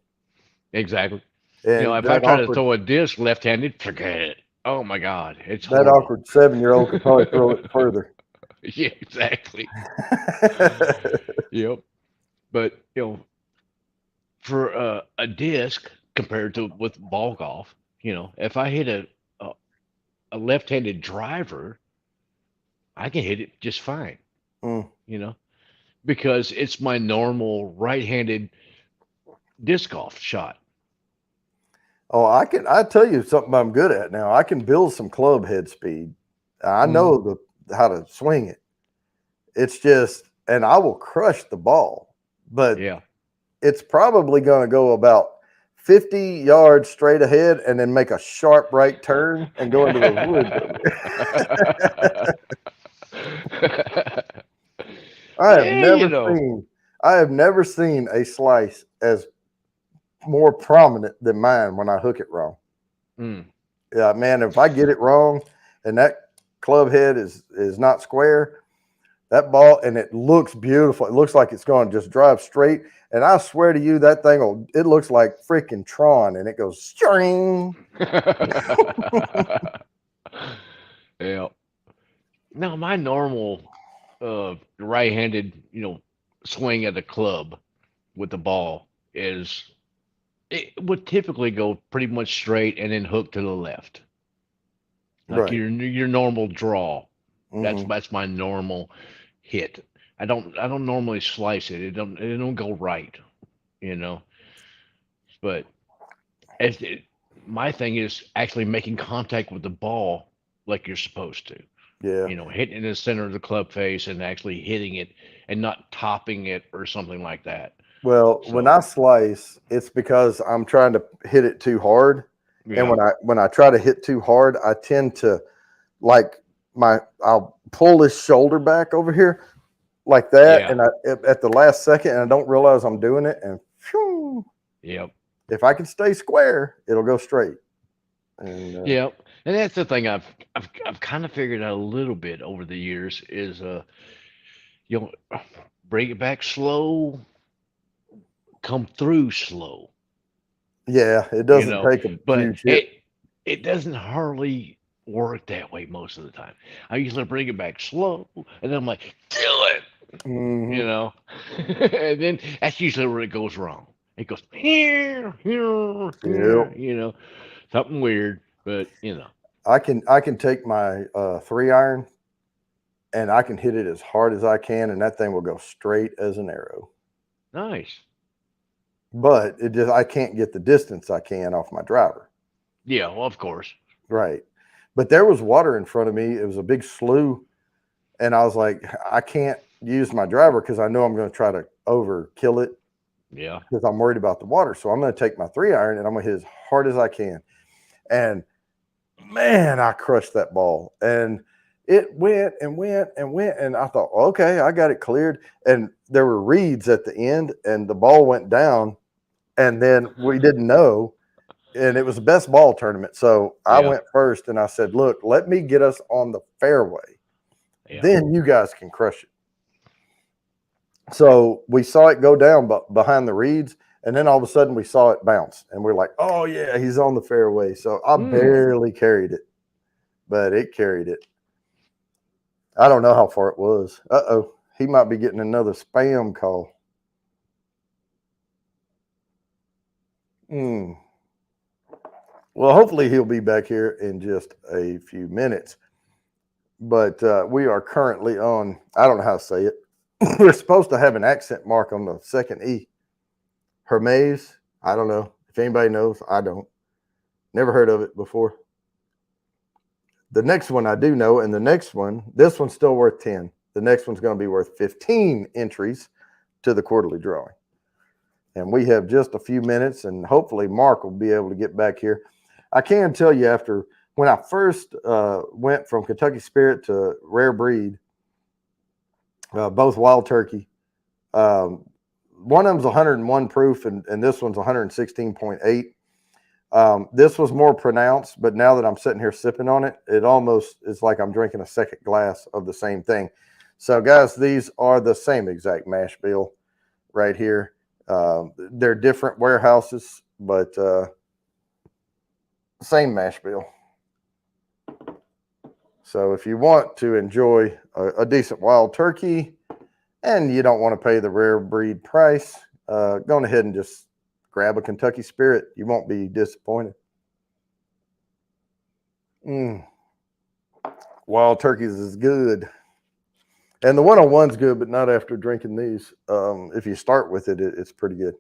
Exactly. And If I try to throw a disc left-handed, forget it. Oh my God, it's that horrible. awkward 7-year-old could probably throw it further. Yeah, exactly. Yep. But for a disc compared to with ball golf, if I hit a left-handed driver, I can hit it just fine. Mm. You know, because it's my normal right-handed disc golf shot. Oh, I tell you something I'm good at now. I can build some club head speed. I Mm. know how to swing it. It's just, and I will crush the ball, but Yeah. it's probably going to go about 50 yards straight ahead and then make a sharp right turn and go into the woods over there. Yeah, I have never seen a slice as more prominent than mine when I hook it wrong. Mm. Yeah, man, if I get it wrong and that club head is not square, that ball, and it looks beautiful. It looks like it's going to just drive straight. And I swear to you, that thing it looks like freaking Tron, and it goes string. Yeah. Now my normal right-handed, swing at the club with the ball is it would typically go pretty much straight and then hook to the left. Like Right. your normal draw. That's Mm-hmm. that's my normal hit. I don't normally slice it. It don't go right, you know. But it's, it, my thing is actually making contact with the ball like you're supposed to. Yeah. Hitting in the center of the club face and actually hitting it and not topping it or something like that. Well, when So I slice, it's because I'm trying to hit it too hard. And yeah, when I try to hit too hard, I tend to like I'll pull this shoulder back over here like that, yeah, and at the last second, and I don't realize I'm doing it, and phew, yep, if I can stay square, it'll go straight. And yep. And that's the thing I've kind of figured out a little bit over the years is you know bring it back slow, come through slow, Yeah, it you doesn't know. take a But huge hit. it doesn't hardly work that way most of the time. I usually bring it back slow, and then I'm like, do it, Hmm. you know. And then that's usually where it goes wrong. It goes here, here, Yep. here, you know, something weird, but you know, I can take my 3-iron and I can hit it as hard as I can, and that thing will go straight as an arrow. nice. But it just I can't get the distance I can off my driver. Yeah, well, of course. Right. But there was water in front of me. It was a big slough, and I was like, I can't use my driver because I know I'm going to try to overkill it Yeah. because I'm worried about the water. So I'm going to take my 3-iron and I'm going to hit as hard as I can. And man, I crushed that ball. And it went and went and went. And I thought, okay, I got it cleared. And there were reeds at the end, and the ball went down. And then we didn't know. And it was the best ball tournament. So I Yeah. went first and I said, look, let me get us on the fairway. Yeah. Then you guys can crush it. So we saw it go down behind the reeds, and then all of a sudden we saw it bounce, and we're like, "Oh yeah, he's on the fairway." So I Hmm. barely carried it, but it carried it. I don't know how far it was. Uh-oh, he might be getting another spam call. Hmm. Well, hopefully he'll be back here in just a few minutes. But we are currently on. I don't know how to say it. We're supposed to have an accent mark on the second E. Hermes. I don't know if anybody knows. I don't. Never heard of it before. The next one I do know, and the next one, this one's still worth 10. The next one's going to be worth 15 entries to the quarterly drawing. And we have just a few minutes, and hopefully Mark will be able to get back here. I can tell you, after when I first went from Kentucky Spirit to Rare Breed, both wild turkey, one of them's 101 proof, and this one's 116.8. This was more pronounced, but now that I'm sitting here sipping on it, it almost is like I'm drinking a second glass of the same thing. So, guys, these are the same exact mash bill right here. They're different warehouses, but same mash bill. So, if you want to enjoy a decent wild turkey and you don't want to pay the Rare Breed price, go ahead and just grab a Kentucky Spirit. You won't be disappointed. Wild turkeys is good. And the 101's good, but not after drinking these. If you start with it, it's pretty good.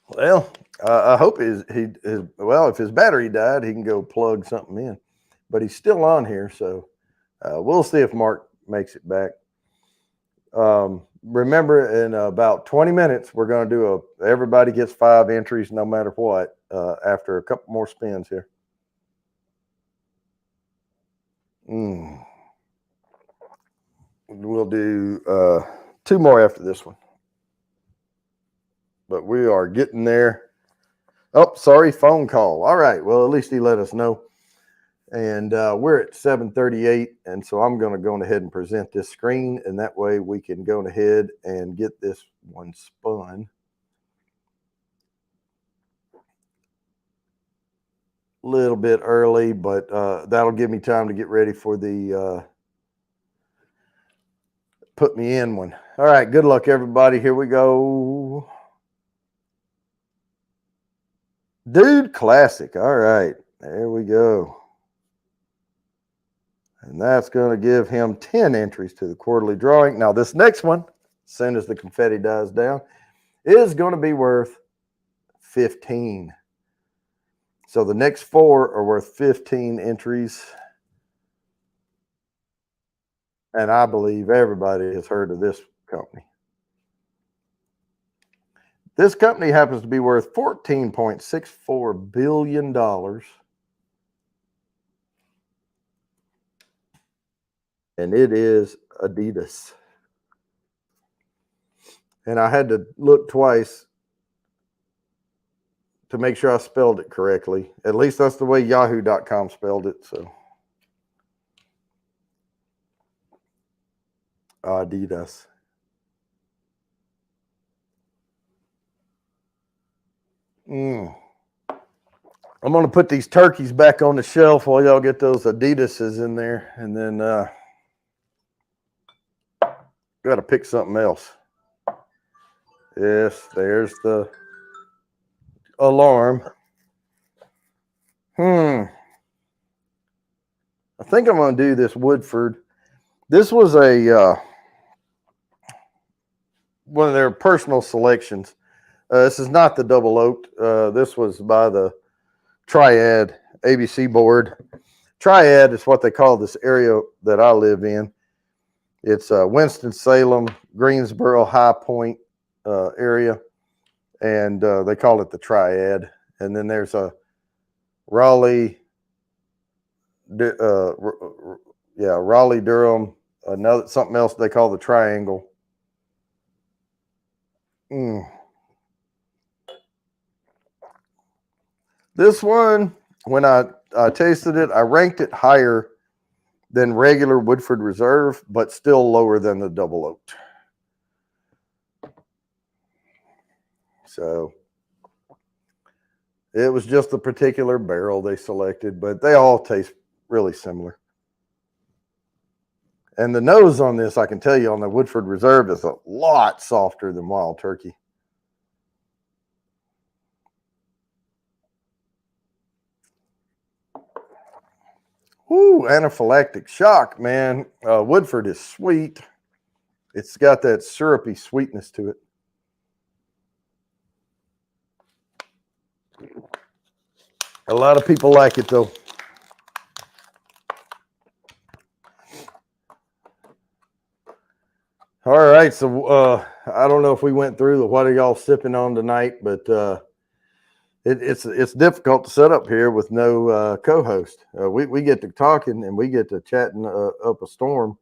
Well, I hope if his battery died, he can go plug something in. But he's still on here, so we'll see if Mark makes it back. Remember, in about 20 minutes, we're going to do everybody gets 5 entries no matter what after a couple more spins here. We'll do 2 more after this one. But we are getting there. Oh, sorry, phone call. All right. Well, at least he let us know. And we're at 7:38, and so I'm going to go ahead and present this screen, and that way we can go ahead and get this one spun. A little bit early, but that'll give me time to get ready for the put me in one. All right. Good luck, everybody. Here we go. Dude Classic. All right. There we go. And that's going to give him 10 entries to the quarterly drawing. Now, this next one, as soon as the confetti dies down, is going to be worth 15. So the next 4 are worth 15 entries. And I believe everybody has heard of this company. This company happens to be worth $14.64 billion. And it is Adidas. And I had to look twice to make sure I spelled it correctly. At least that's the way Yahoo.com spelled it. So Adidas. I'm going to put these turkeys back on the shelf while y'all get those Adidases in there. And then got to pick something else. Yes, there's the alarm. I think I'm going to do this Woodford. This was a one of their personal selections. This is not the double oaked. This was by the Triad ABC board. Triad is what they call this area that I live in. It's Winston-Salem, Greensboro, High Point area, and they call it the Triad. And then there's a Raleigh, Raleigh Durham. Another something else they call the Triangle. This one, when I tasted it, I ranked it higher than regular Woodford Reserve, but still lower than the double oaked. So it was just the particular barrel they selected, but they all taste really similar. And the nose on this, I can tell you, on the Woodford Reserve is a lot softer than Wild Turkey. Woo, anaphylactic shock, man. Woodford is sweet. It's got that syrupy sweetness to it. A lot of people like it, though. All right, so I don't know if we went through the what are y'all sipping on tonight, but it's difficult to set up here with no co-host. We get to talking and we get to chatting up a storm,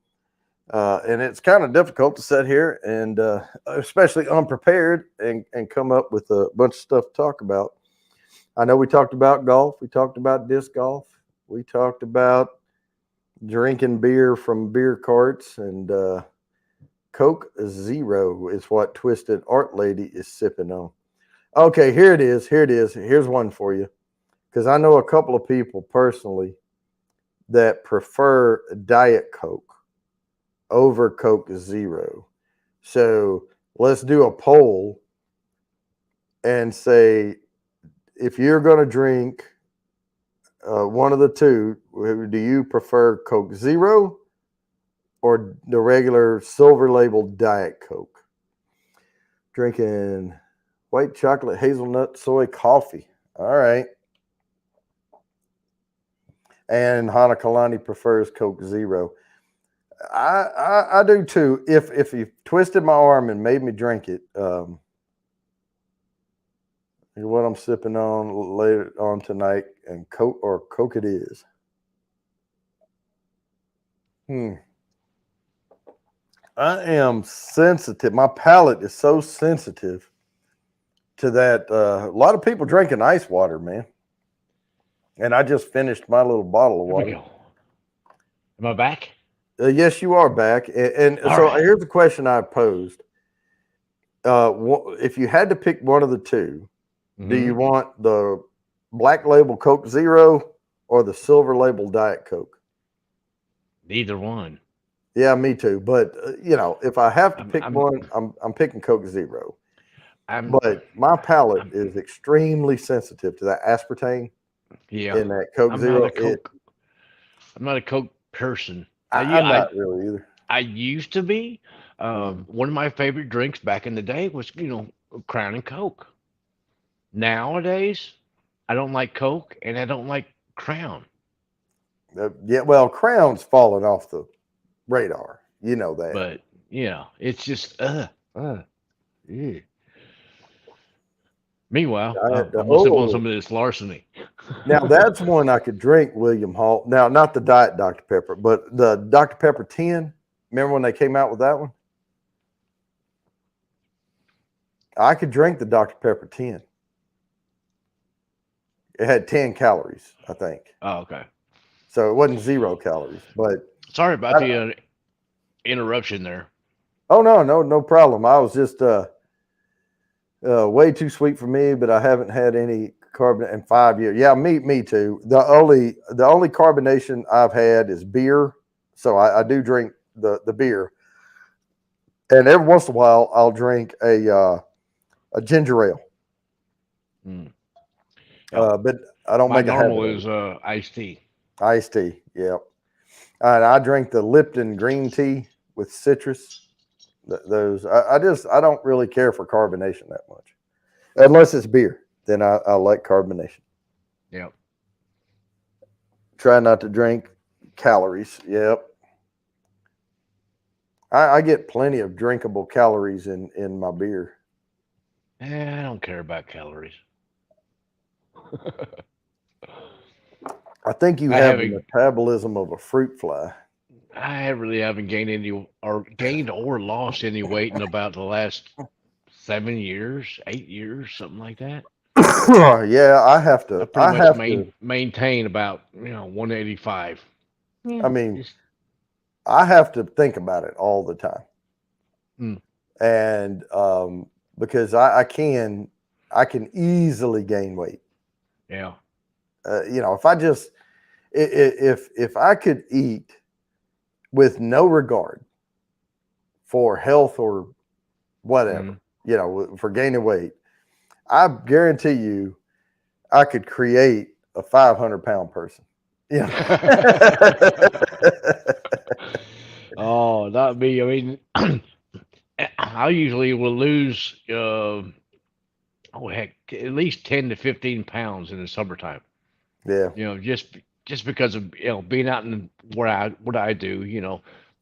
and it's kind of difficult to sit here and especially unprepared and come up with a bunch of stuff to talk about. I know we talked about golf, we talked about disc golf, we talked about drinking beer from beer carts, and Coke Zero is what Twisted Art Lady is sipping on. Okay, here it is. Here's one for you. Because I know a couple of people personally that prefer Diet Coke over Coke Zero. So let's do a poll and say, if you're going to drink one of the two, do you prefer Coke Zero or the regular silver labeled Diet Coke? Drinking white chocolate hazelnut soy coffee. All right. And Hana Kalani prefers Coke Zero. I do too. If you twisted my arm and made me drink it, what I'm sipping on later on tonight, and Coke it is. I am sensitive. My palate is so sensitive to that. A lot of people drinking ice water, man. And I just finished my little bottle of water. Am I back? Yes, you are back. And so right. Here's the question I posed. If you had to pick one of the two, do you want the black label Coke Zero or the silver label Diet Coke? Neither one. Yeah, me too. But if I have to pick one, I'm picking Coke Zero. But my palate is extremely sensitive to that aspartame. Yeah. In that Coke Zero. I'm not a Coke person. I'm not really either. I used to be. One of my favorite drinks back in the day was, Crown and Coke. Nowadays, I don't like Coke and I don't like Crown. Yeah, well, Crown's fallen off the radar. You know that. But it's just yeah. Meanwhile, I'm gonna sip on some of this larceny. Now that's one I could drink, William Hall. Now, not the Diet Dr. Pepper, but the Dr. Pepper 10. Remember when they came out with that one? I could drink the Dr. Pepper 10. It had 10 calories, I think. Oh, okay. So it wasn't 0 calories, but sorry about the interruption there. Oh no problem. I was just way too sweet for me, but I haven't had any carbonate in 5 years. Yeah, me too. The only carbonation I've had is beer, so I do drink the beer, and every once in a while I'll drink a ginger ale. Mm. Yeah. But I don't My make a habit normal of is iced tea. iced tea. Yep. And I drink the Lipton green tea with citrus. Those I don't really care for carbonation that much, unless it's beer. Then I like carbonation. Yep. Try not to drink calories. Yep. I get plenty of drinkable calories in my beer. I don't care about calories. I think you I have the haven't. metabolism of a fruit fly. I really haven't gained or lost any weight in about the last 7 years, 8 years, something like that. Yeah, I have I to. pretty I much have to. maintain about 185. I Yeah, mean, just I have to think about it all the time, mm, and because I can easily gain weight. yeah. If I just if I could eat with no regard for health or whatever, for gaining weight, I guarantee you I could create a 500-pound person. Yeah. Oh, not me. I mean, I usually will lose, oh heck, at least 10 to 15 pounds in the summertime. Yeah. Just because of being out in what I do,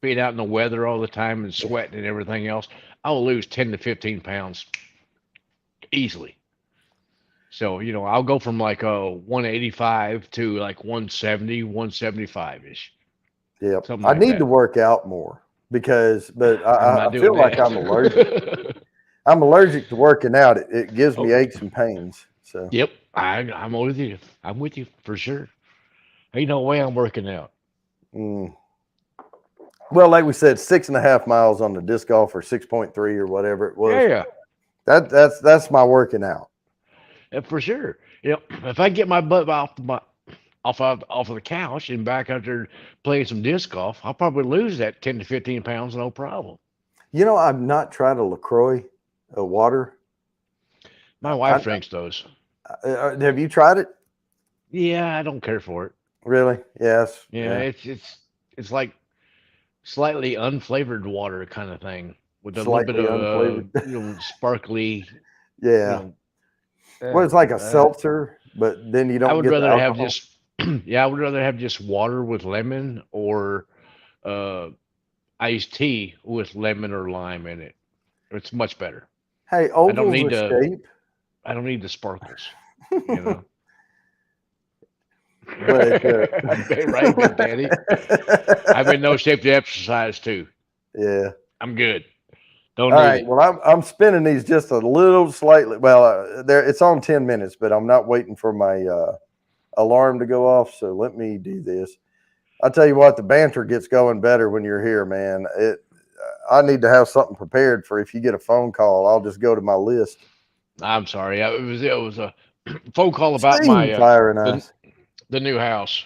being out in the weather all the time and sweating and everything else. I will lose 10 to 15 pounds easily. So, I'll go from like a 185 to like 170, 175 ish, Yeah. something I like need to that. work out more but I'm I not doing feel like I'm allergic. that. I'm allergic to working out. It gives me Oh, aches and pains. So, yep. I'm with you. I'm with you for sure. Ain't no way I'm working out. mm. Well, like we said, 6.5 miles on the disc golf or 6.3 or whatever it was. Yeah, That's my working out. yeah, for sure. If I get my butt off of the couch and back out there playing some disc golf, I'll probably lose that 10 to 15 pounds, no problem. I've not tried a LaCroix water. My I, wife drinks those. have you tried it? Yeah, I don't care for it. Really? Yes. Yeah, Yeah. it's like slightly unflavored water kind of thing with a little bit Slightly of unflavored. sparkly, you Yeah. know. Well, it's like a Uh, seltzer, but then you I don't would get the rather have alcohol. just yeah, I would rather have just water with lemon or uh, iced tea with lemon or lime in it. It's much better. Hey, I don't Oval's need the Escape, I don't need the sparkles. You know. but Right, Big Daddy. I'm in no shape to exercise too. yeah. I'm good. Don't All need right. it. Well, I'm spinning these just a little slightly. Well, there it's on 10 minutes, but I'm not waiting for my alarm to go off. So let me do this. I tell you what, the banter gets going better when you're here, man. I need to have something prepared for if you get a phone call. I'll just go to my list. I'm sorry. It was a phone call about Steam, my fire, and the ice. the new house.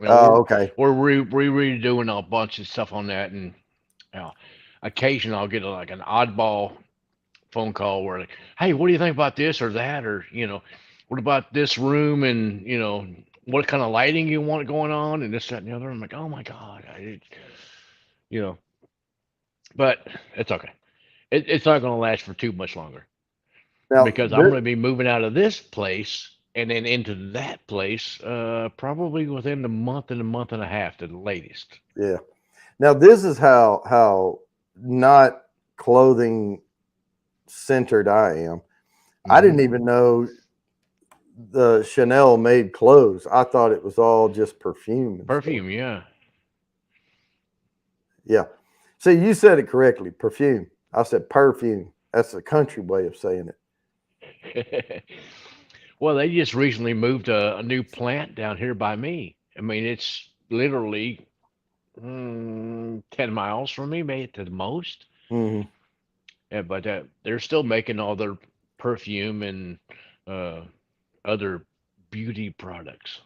Oh, We're okay. redoing a bunch of stuff on that, and you know, occasionally I'll get like an oddball phone call where like, hey, what do you think about this or that, or what about this room, and what kind of lighting you want going on, and this, that, and the other. I'm like, oh my god, you know, but it's okay. It's not going to last for too much longer Now, because I'm going to be moving out of this place and then into that place probably within a month and a half to the latest. yeah. Now this is how not clothing centered I am. I Hmm. didn't even know the Chanel made clothes. I thought it was all just perfume and stuff. Perfume, yeah. Yeah. See, you said it correctly. Perfume. I said perfume. That's the country way of saying it. Well, they just recently moved a new plant down here by me. I mean, it's literally 10 miles from me, maybe to the most. Hmm. Yeah, but they're still making all their perfume and uh, other beauty products.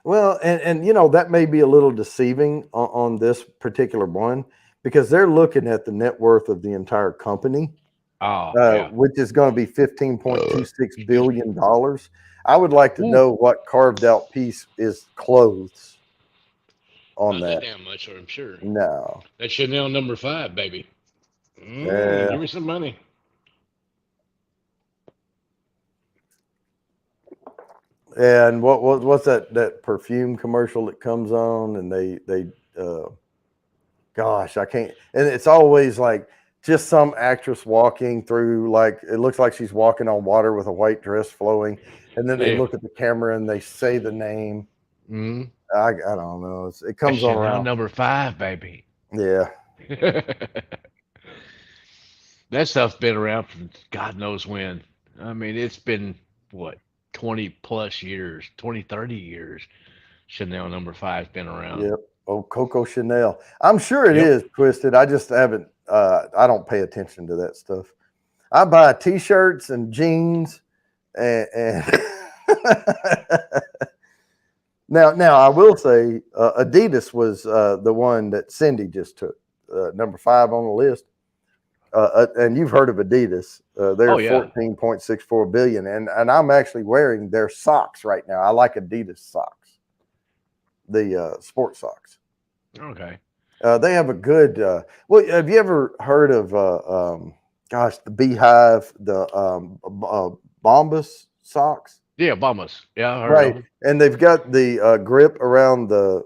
Well, and that may be a little deceiving on this particular one because they're looking at the net worth of the entire company, Oh, yeah. which is going to be Excuse me. $15.26 billion. I would like to Ooh, know what carved out piece is clothes on not that that. damn much, I'm sure. No. That's Chanel number five, baby. Give Yeah. me some money. And what's that perfume commercial that comes on and they uh gosh, I can't, and it's always like just some actress walking through, like it looks like she's walking on water with a white dress flowing, and then they Yeah. look at the camera and they say the name. Mm, I don't know. It that's comes on Chanel around. number five, baby. Yeah. That stuff's been around from God knows when. I mean, it's been what, 20 plus years, 20, 30 years. Chanel number five's been around. Yep. Oh, Coco Chanel. I'm sure it Yep. is twisted. I just haven't. I don't pay attention to that stuff. I buy t-shirts and jeans and now I will say Adidas was the one that Cindy just took, number 5 on the list. And you've heard of Adidas? They're Oh yeah. 14.64 billion, and I'm actually wearing their socks right now. I like Adidas socks, the sports socks. Okay. They have a good. Well, have you ever heard of? Gosh, the Beehive, the Bombas socks? Yeah, Bombas. Yeah, I heard of Right, them. and they've got the grip around the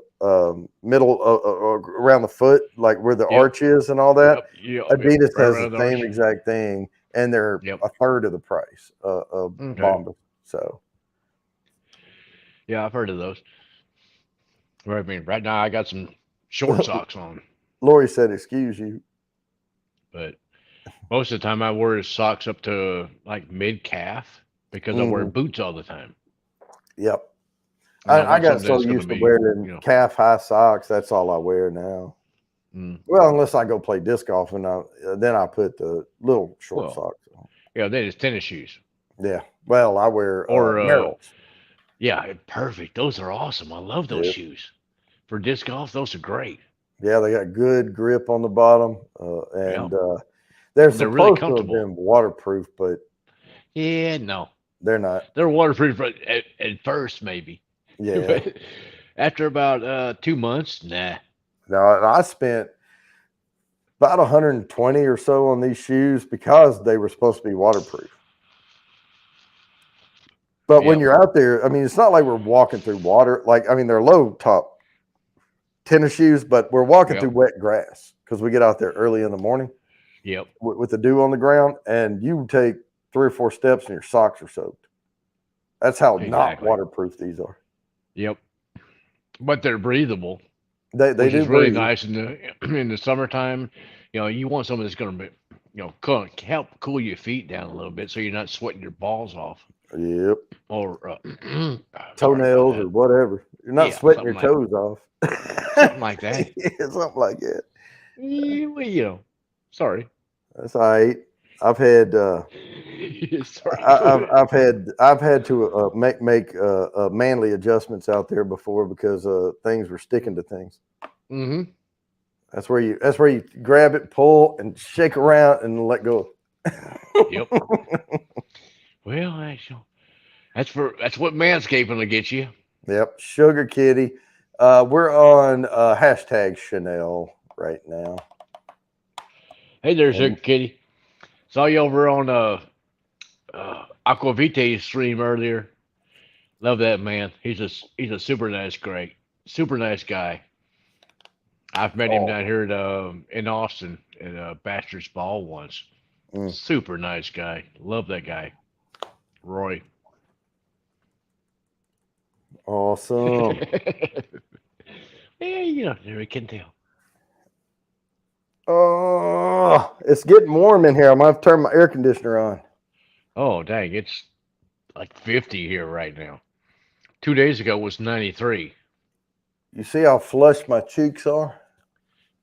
middle, around the foot, like where the Yep. arch is, and all that. Yep. Yep. Yep. Adidas Right has the around the same arch. exact thing, and they're Yep. a third of the price of Okay. Bombas. So, Yeah, I've heard of those. I mean, right now I got some short socks on, Lori said, "Excuse you." but most of the time I wear socks up to like mid calf because I wear Hmm. boots all the time, Yep, and I I want got something so that's going to used to be, wearing you know, calf high socks. That's all I wear now. mm, Well, unless I go play disc golf, and then I put the little short well, socks on. yeah, then it's tennis shoes Yeah. Well, I wear or Merrells. yeah, perfect. Those are awesome. I love those Yeah. shoes for disc golf. Those are great. Yeah, they got good grip on the bottom, Yeah, and they're they're really supposed to have comfortable. been waterproof, but Yeah, no, they're not. they're waterproof at first maybe, Yeah. but after about 2 months, nah. No, I spent about 120 or so on these shoes because they were supposed to be waterproof. But when Yep. you're out there, I mean, it's not like we're walking through water. Like, I mean, they're low top tennis shoes, but we're walking Yep. through wet grass because we get out there early in the morning Yep. with the dew on the ground, and you take 3 or 4 steps and your socks are soaked. That's how not Exactly. waterproof these are. Yep. But they're breathable, They which do is really breathe. nice in the in the summertime. You know, you want something that's going to be, help cool your feet down a little bit so you're not sweating your balls off. Yep. Or sorry about Toenails or that. whatever. You're not Yeah, sweating your toes off. something like that. Yeah, something like that. Well, sorry. That's all right. I've had Sorry. Go ahead. I've had to make manly adjustments out there before because things were sticking to things. Mm-hmm. That's where you grab it, pull, and shake around and let go. Yep. Well, that's what manscaping will get you. Yep, sugar kitty. We're on hashtag Chanel right now. Hey there, Sugar And Kitty. Saw you over on Aquavite stream earlier. Love that man. He's a super nice guy. I've met him oh, down here in Austin at Bastard's Ball once. mm, Super nice guy. Love that guy, Roy. awesome. Yeah, we can tell. Oh, it's getting warm in here. I'm gonna have to turn my air conditioner on. Oh, dang, it's like 50 here right now. 2 days ago was 93. You see how flush my cheeks are?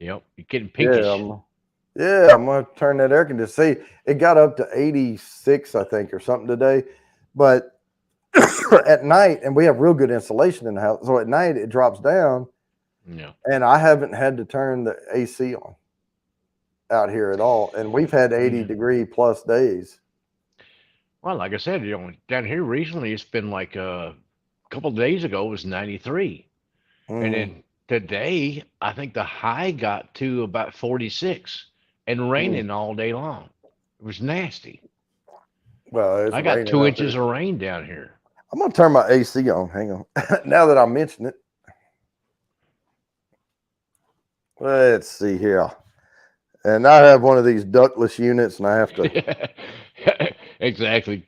Yep. You're getting Yeah, pinkish. I'm gonna turn that air conditioner. See, it got up to 86, I think, or something today. But at night, and we have real good insulation in the house, so at night it drops down, Yeah. and I haven't had to turn the AC on out here at all. And we've had 80-degree plus days. Well, like I said, down here recently, it's been like a couple of days ago it was 93, and Mm-hmm. then today I think the high got to about 46, and Mm. raining all day long. It was nasty. Well, it's I got raining two out there. inches of rain down here. I'm gonna turn my AC on. Hang on. Now that I mention it, let's see here. And I have one of these ductless units, and I have to. Exactly,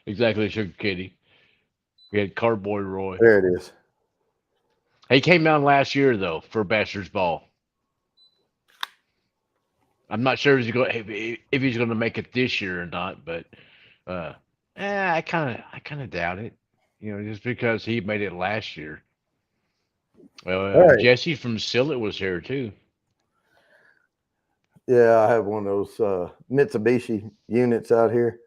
exactly, Sugar Kitty. We had Cardboard Roy. There it is. He came down last year though for Bachelor's Ball. I'm not sure if he's going to make it this year or not, but uh, I kind of doubt it. Just because he made it last year. All right. Jesse from Sillet was here too. Yeah, I have one of those Mitsubishi units out here.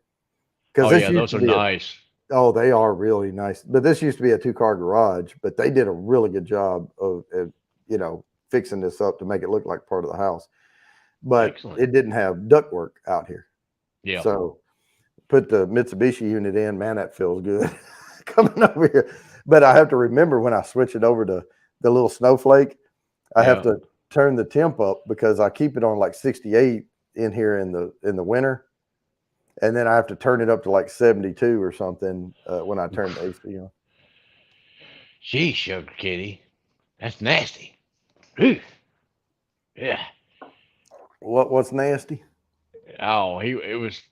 Because Oh this yeah, used those to are be nice. they are really nice. But this used to be a 2-car garage, but they did a really good job of, fixing this up to make it look like part of the house. But Excellent. it didn't have ductwork out here. Yeah. So put the Mitsubishi unit in, man, that feels good coming over here. But I have to remember when I switch it over to the little snowflake, I have Yeah. to turn the temp up because I keep it on like 68 in here in the winter, and then I have to turn it up to like 72 or something when I turn the AC on. Gee, Sugar Kitty, that's nasty. Whew. Yeah. What's nasty? Oh, it was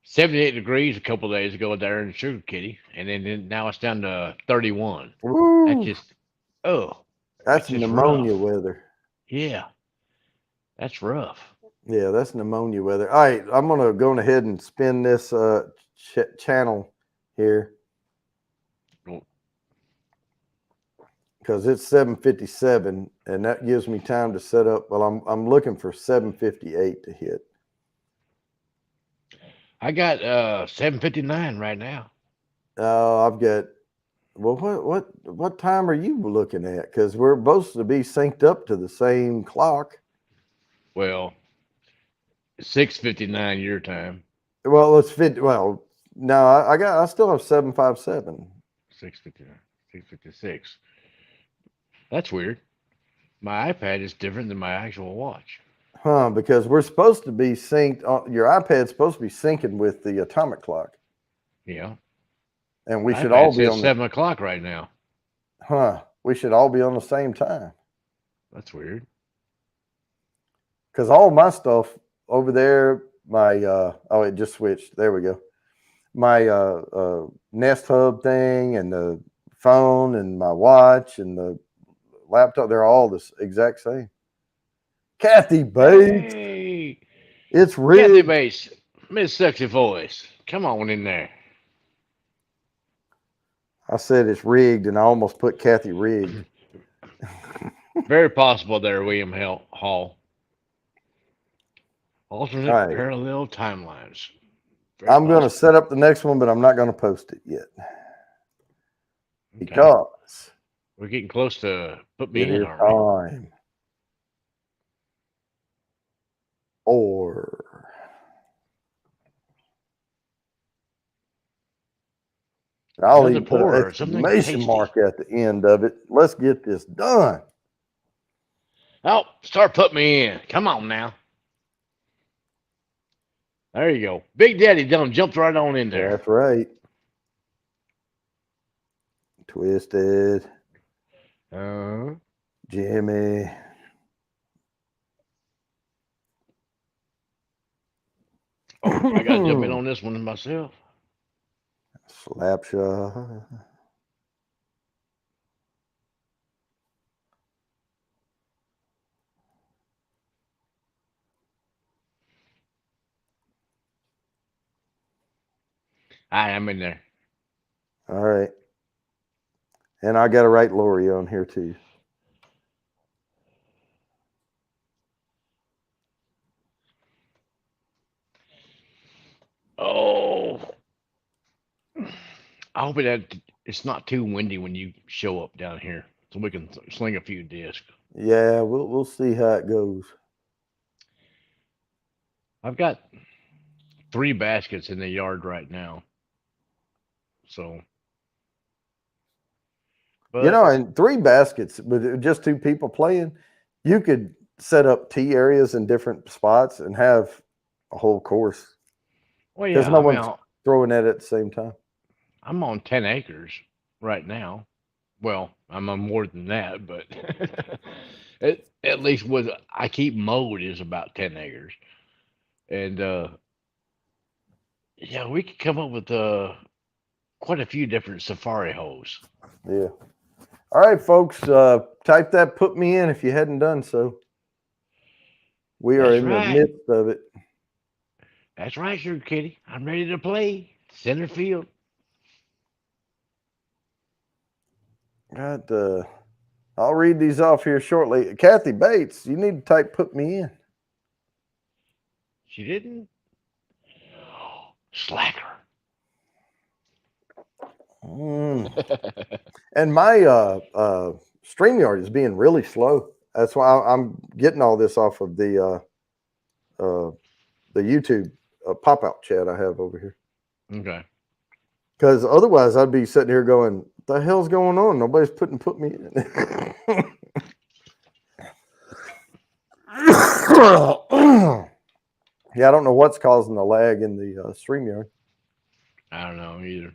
78 degrees a couple of days ago there in Sugar Kitty, and then now it's down to 31. That's Woo, just oh, that's that's just pneumonia rough. weather. Yeah, that's rough. Yeah, that's pneumonia weather. All right, I'm gonna go ahead and spin this channel here Well, because it's 7:57, and that gives me time to set up. Well, I'm looking for 7:58 to hit. I got 7:59 right now. I've got. Well, what time are you looking at? Because we're supposed to be synced up to the same clock. Well, 6:59 your time. Well, let's fit. Well, no, I still have 7:57. 6:59, 6:56. That's weird. My iPad is different than my actual watch. Huh? Because we're supposed to be synced. Your iPad's supposed to be syncing with the atomic clock, Yeah, and we should iPad all be says on the. 7 o'clock right now. We should all be on the same time. That's weird. Because all my stuff over there, it just switched. There we go. My Nest Hub thing and the phone and my watch and the laptop, they're all the exact same. Kathy Bates, Hey, it's Kathy rigged. Bates, Miss Sexy Voice, come on in there. I said it's rigged, and I almost put Kathy rigged. Very possible there, William Hall. All Alternate right, parallel timelines. Very I'm going to possible. set up the next one, but I'm not going to post it yet Okay. because We're getting close to put me it in, is aren't we? time. Or I'll Another even put an pour or something exclamation tasty. mark at the end of it. Let's get this done. Oh, start putting me in. Come on now. There you go. Big Daddy done jumped right on in there. That's right. Twisted, Uh, Jimmy. oh, I got to jump in on this one myself. Slapshot. I am in there. All right. And I got to write Lori on here too. I hope it's not too windy when you show up down here, so we can sling a few discs. Yeah, we'll see how it goes. I've got 3 baskets in the yard right now, so You but know, and 3 baskets with just 2 people playing, you could set up tee areas in different spots and have a whole course well, because yeah. no I mean, one's throwing at it at the same time. I'm on 10 acres right now. Well, I'm on more than that, but at least what I keep mowed is about 10 acres, and yeah, we could come up with quite a few different safari holes. Yeah. All right, folks. Type that. Put me in if you hadn't done so. We are That's in the right. midst of it. That's right, Sugar Kitty. I'm ready to play center field. Got. I'll read these off here shortly. Kathy Bates, you need to type. Put me in. She didn't. Slacker. And my StreamYard is being really slow. That's why I'm getting all this off of the YouTube pop-out chat I have over here. Okay. Because otherwise I'd be sitting here going, what the hell's going on? Nobody's put me in. Yeah, I don't know what's causing the lag in the StreamYard. I don't know either.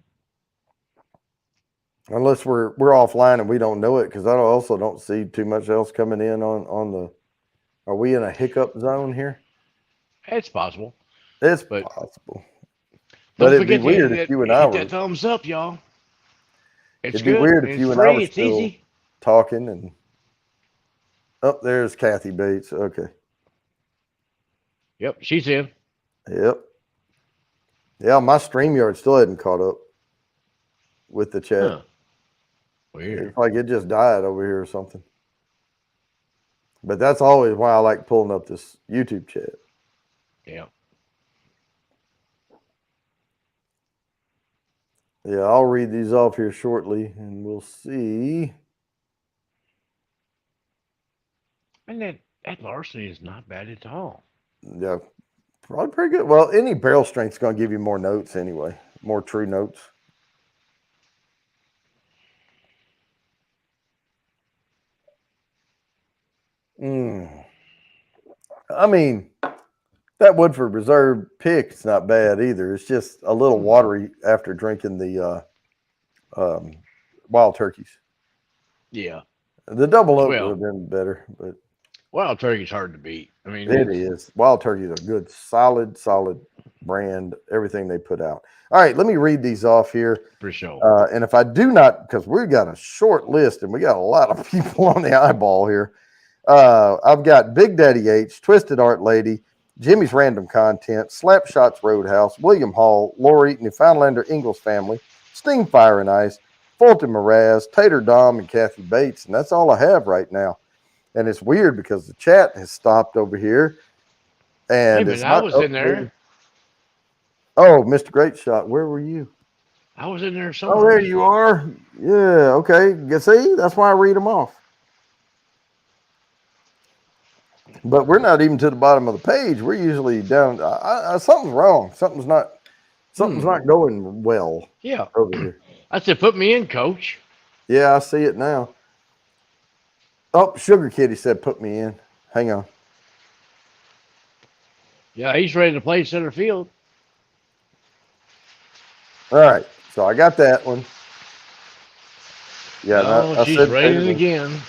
Unless we're offline and we don't know it, because I also don't see too much else coming in on the. Are we in a hiccup zone here? It's possible. It's But possible. Don't But it'd be forget to weird if you and I hit were. that thumbs up, y'all. It's It'd be good. weird if It's you and I free. were It's still easy. talking and. Oh, there's Kathy Bates. Okay. Yep, she's in. Yep. Yeah, my StreamYard still hadn't caught up with the chat. Huh. Weird. It's like it just died over here or something. But that's always why I like pulling up this YouTube chat. Yeah. Yeah, I'll read these off here shortly and we'll see. And that larceny is not bad at all. Yeah, probably pretty good. Well, any barrel strength's going to give you more notes anyway, more true notes. I mean, that Woodford Reserve pick's not bad either. It's just a little watery after drinking the wild turkeys. Yeah. The double oak Well, would have been better, but wild turkey's hard to beat. I mean, it is. Wild turkeys are good, solid brand, everything they put out. All right, let me read these off here. For sure. And if I do not, because we've got a short list and we got a lot of people on the eyeball here. I've got Big Daddy H, Twisted Art Lady, Jimmy's Random Content, Slapshots Roadhouse, William Hall, Lori, Newfoundlander Ingalls Family, Steam Fire and Ice, Fulton Mraz, Tater Dom, and Kathy Bates. And that's all I have right now. And it's weird because the chat has stopped over here. And Hey, it's I not was in there. Oh, Mr. Great Shot, where were you? I was in there Oh, somewhere. there you are. Yeah, okay. You see, that's why I read them off. But we're not even to the bottom of the page. We're usually down. Something's wrong. Something's not going well. Yeah. Over here. I said, put me in, coach. Yeah, I see it now. Oh, Sugar Kitty said, put me in. Hang on. Yeah, he's ready to play center field. All right. So I got that one. Yeah. Oh, she's raining again.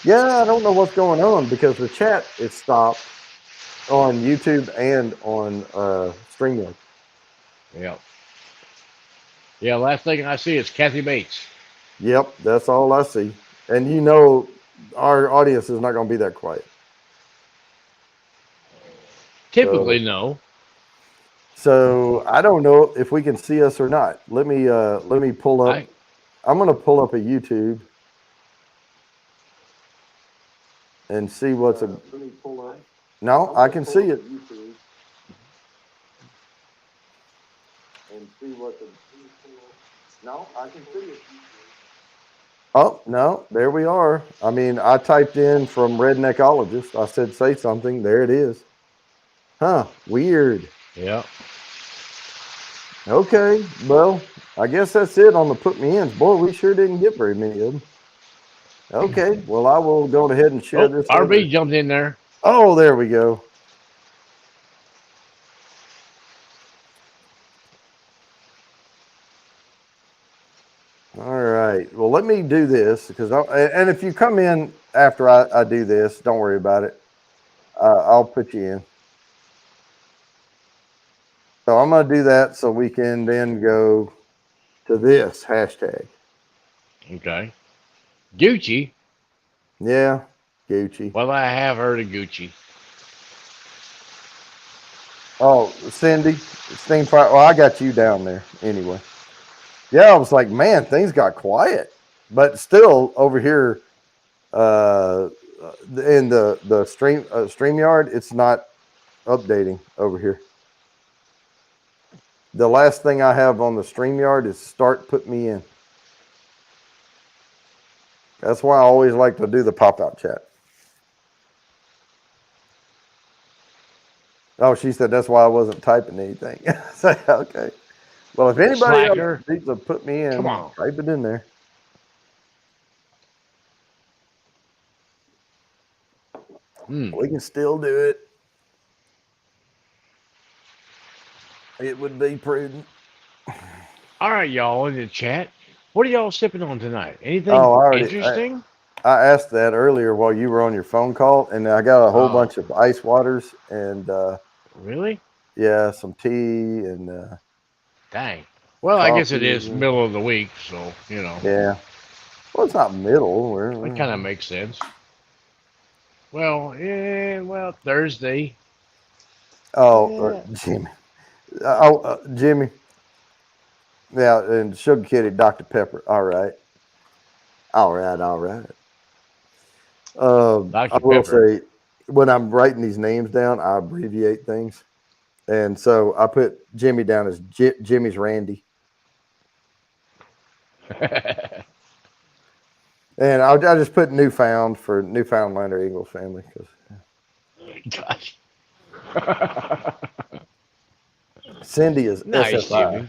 Yeah, I don't know what's going on because the chat is stopped on YouTube and on StreamYard. Yeah. Yeah, last thing I see is Kathy Bates. Yep, that's all I see. And you know our audience is not going to be that quiet. Typically, no. So I don't know if we can see us or not. Let me pull up. I'm going to pull up a YouTube and see what's a. Let me pull up. No, I can see it. And see what the. No, I can see it. Oh, no, there we are. I mean, I typed in from Redneckologist. I said, say something. There it is. Huh, weird. Yeah. Okay, well, I guess that's it on the put me ins. Boy, we sure didn't get very many of them. Okay, well, I will go ahead and share Oh, this other. RB jumped in there. Oh, there we go. All right. Well, let me do this because and if you come in after I do this, don't worry about it. I'll put you in. So I'm going to do that so we can then go to this hashtag. Okay. Gucci. Yeah, Gucci. Well, I have heard of Gucci. Oh, Cindy, Steam Fire. Well, I got you down there anyway. Yeah, I was like, man, things got quiet, but still over here in the StreamYard, it's not updating over here. The last thing I have on the StreamYard is start put me in. That's why I always like to do the pop-out chat. Oh, she said that's why I wasn't typing anything. Okay. Well, if anybody else needs to put me in, Come on. type it in there. We can still do it. It would be prudent. All right, y'all in the chat. What are y'all sipping on tonight? Anything interesting? I asked that earlier while you were on your phone call, and I got a whole bunch of ice waters and really? Yeah, some tea and dang. Well, I guess it is middle of the week, so you know. Yeah. Well, it's not middle. It kind of makes sense. Well, yeah. Well, Thursday. Oh, yeah. Jimmy. Jimmy. Yeah, and Sugar Kitty, Dr. Pepper. All right. I will say, when I'm writing these names down, I abbreviate things. And so I put Jimmy down as Jimmy's Randy. And I just put Newfound for Newfoundland or Eagle family. Gosh. Cindy is nice, SFI. Jimmy.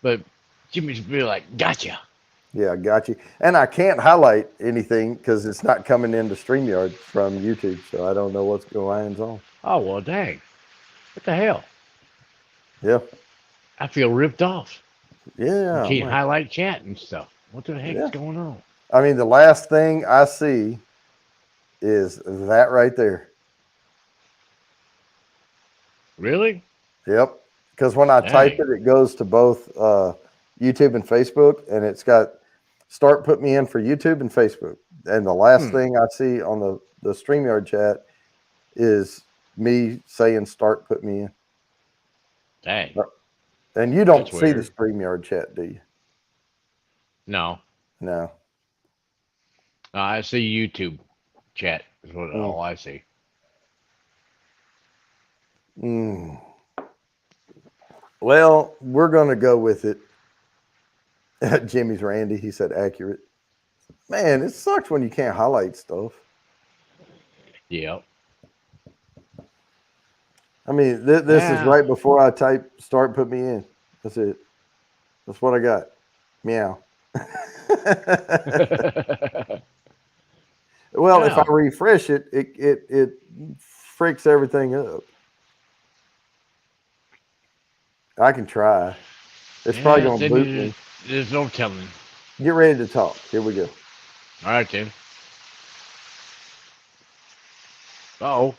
But Jimmy's be like, gotcha. Yeah, got you. And I can't highlight anything because it's not coming into StreamYard from YouTube, so I don't know what's going on. Oh, well, dang. What the hell? Yeah. I feel ripped off. Yeah. You can't highlight chat and stuff. What the heck is going on? I mean, the last thing I see is that right there. Really? Yep. Because when I type it, it goes to both YouTube and Facebook, and it's got start put me in for YouTube and Facebook. And the last thing I see on the StreamYard chat is me saying start put me in. Dang. And you don't see the StreamYard chat, do you? No. No. I see YouTube chat is what all I see. Well, we're going to go with it. Jimmy's Randy, he said accurate. Man, it sucks when you can't highlight stuff. Yep. I mean, this is right before I type start put me in. That's it. That's what I got. Meow. Well, if I refresh it, it freaks everything up. I can try. It's probably going to boot me. There's no telling. Get ready to talk. Here we go. All right, then. Uh-oh.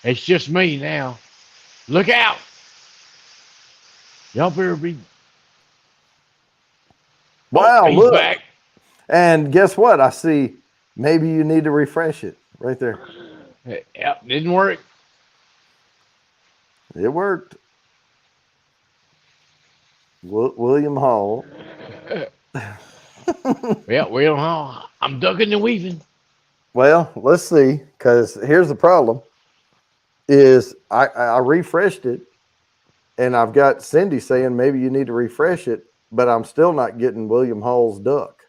It's just me now. Look out. Y'all better be. Wow, he's look. Back. And guess what? I see maybe you need to refresh it right there. Yep, didn't work. It worked. William Hall. Yeah, William Hall. I'm ducking and weaving. Well, let's see, because here's the problem: is I refreshed it, And I've got Cindy saying maybe you need to refresh it, but I'm still not getting William Hall's duck.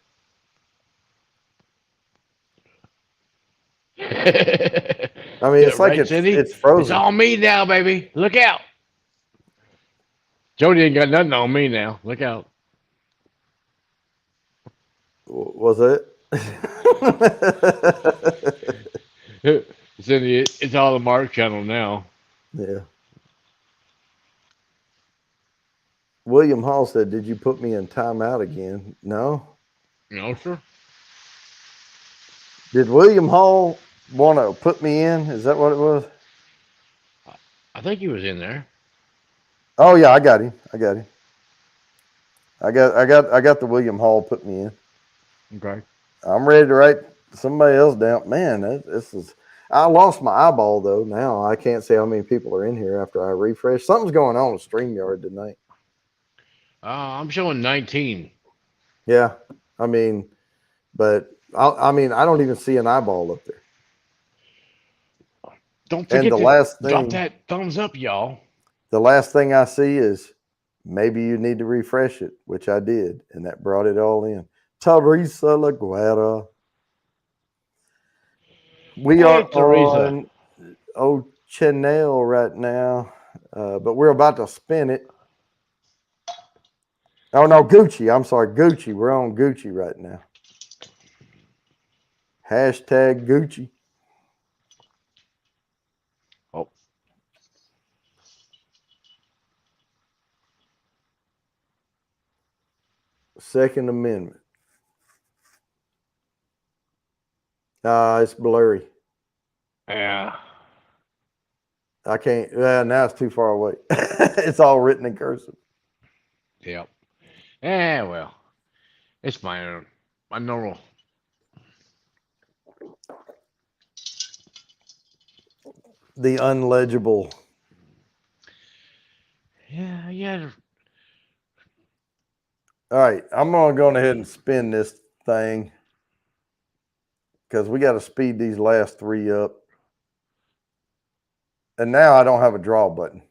I mean, it's like Right, Cindy? it's It's frozen. all me now, baby. Look out. Jody ain't got nothing on me now. Look out. Was it? Cindy, it's all the Mark channel now. Yeah. William Hall said, "Did you put me in timeout again?" No. No, sir. Did William Hall want to put me in? Is that what it was? I think he was in there. Oh yeah, I got him. I got him. I got the William Hall put me in. Okay. I'm ready to write somebody else down. Man, this is. I lost my eyeball though. Now I can't see how many people are in here after I refresh. Something's going on with StreamYard tonight. I'm showing 19. Yeah, I mean, but I mean, I don't even see an eyeball up there. Don't And forget the to last drop thing, that thumbs up, y'all. the last thing I see is maybe you need to refresh it, which I did, and that brought it all in. Teresa Laguerra. We Hey, are Teresa. on Chanel right now, but we're about to spin it. Oh no, Gucci. I'm sorry, Gucci. We're on Gucci right now. Hashtag Gucci. Oh, Second Amendment. It's blurry. yeah. I can't. Now it's too far away. It's all written in cursive. Yep. Yeah, well, it's my normal. The unlegible. Yeah, yeah. All right, I'm gonna go ahead and spin this thing because we got to speed these last three up. And now I don't have a draw button.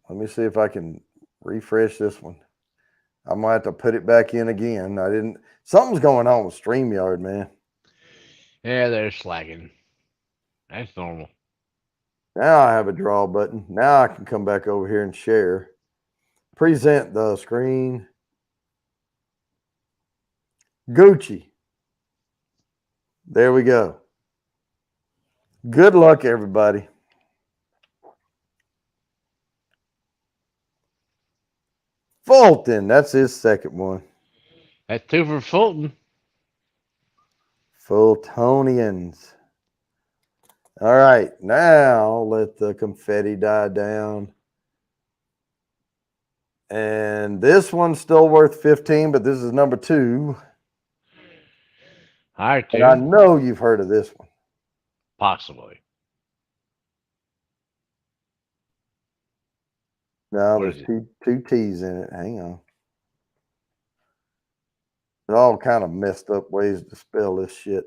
Let me see if I can refresh this one. I might have to put it back in again. I didn't. Something's going on with StreamYard, man. Yeah, they're slacking. That's normal. Now I have a draw button. Now I can come back over here and share. Present the screen. Gucci. There we go. Good luck, everybody. Fulton. That's his second one. That's two for Fulton. Fultonians. All right. Now let the confetti die down. And this one's still worth 15, but this is number 2. All right, And I two. know you've heard of this one. Possibly. No, What there's is it? two T's in it. Hang on. There's all kind of messed up ways to spell this shit.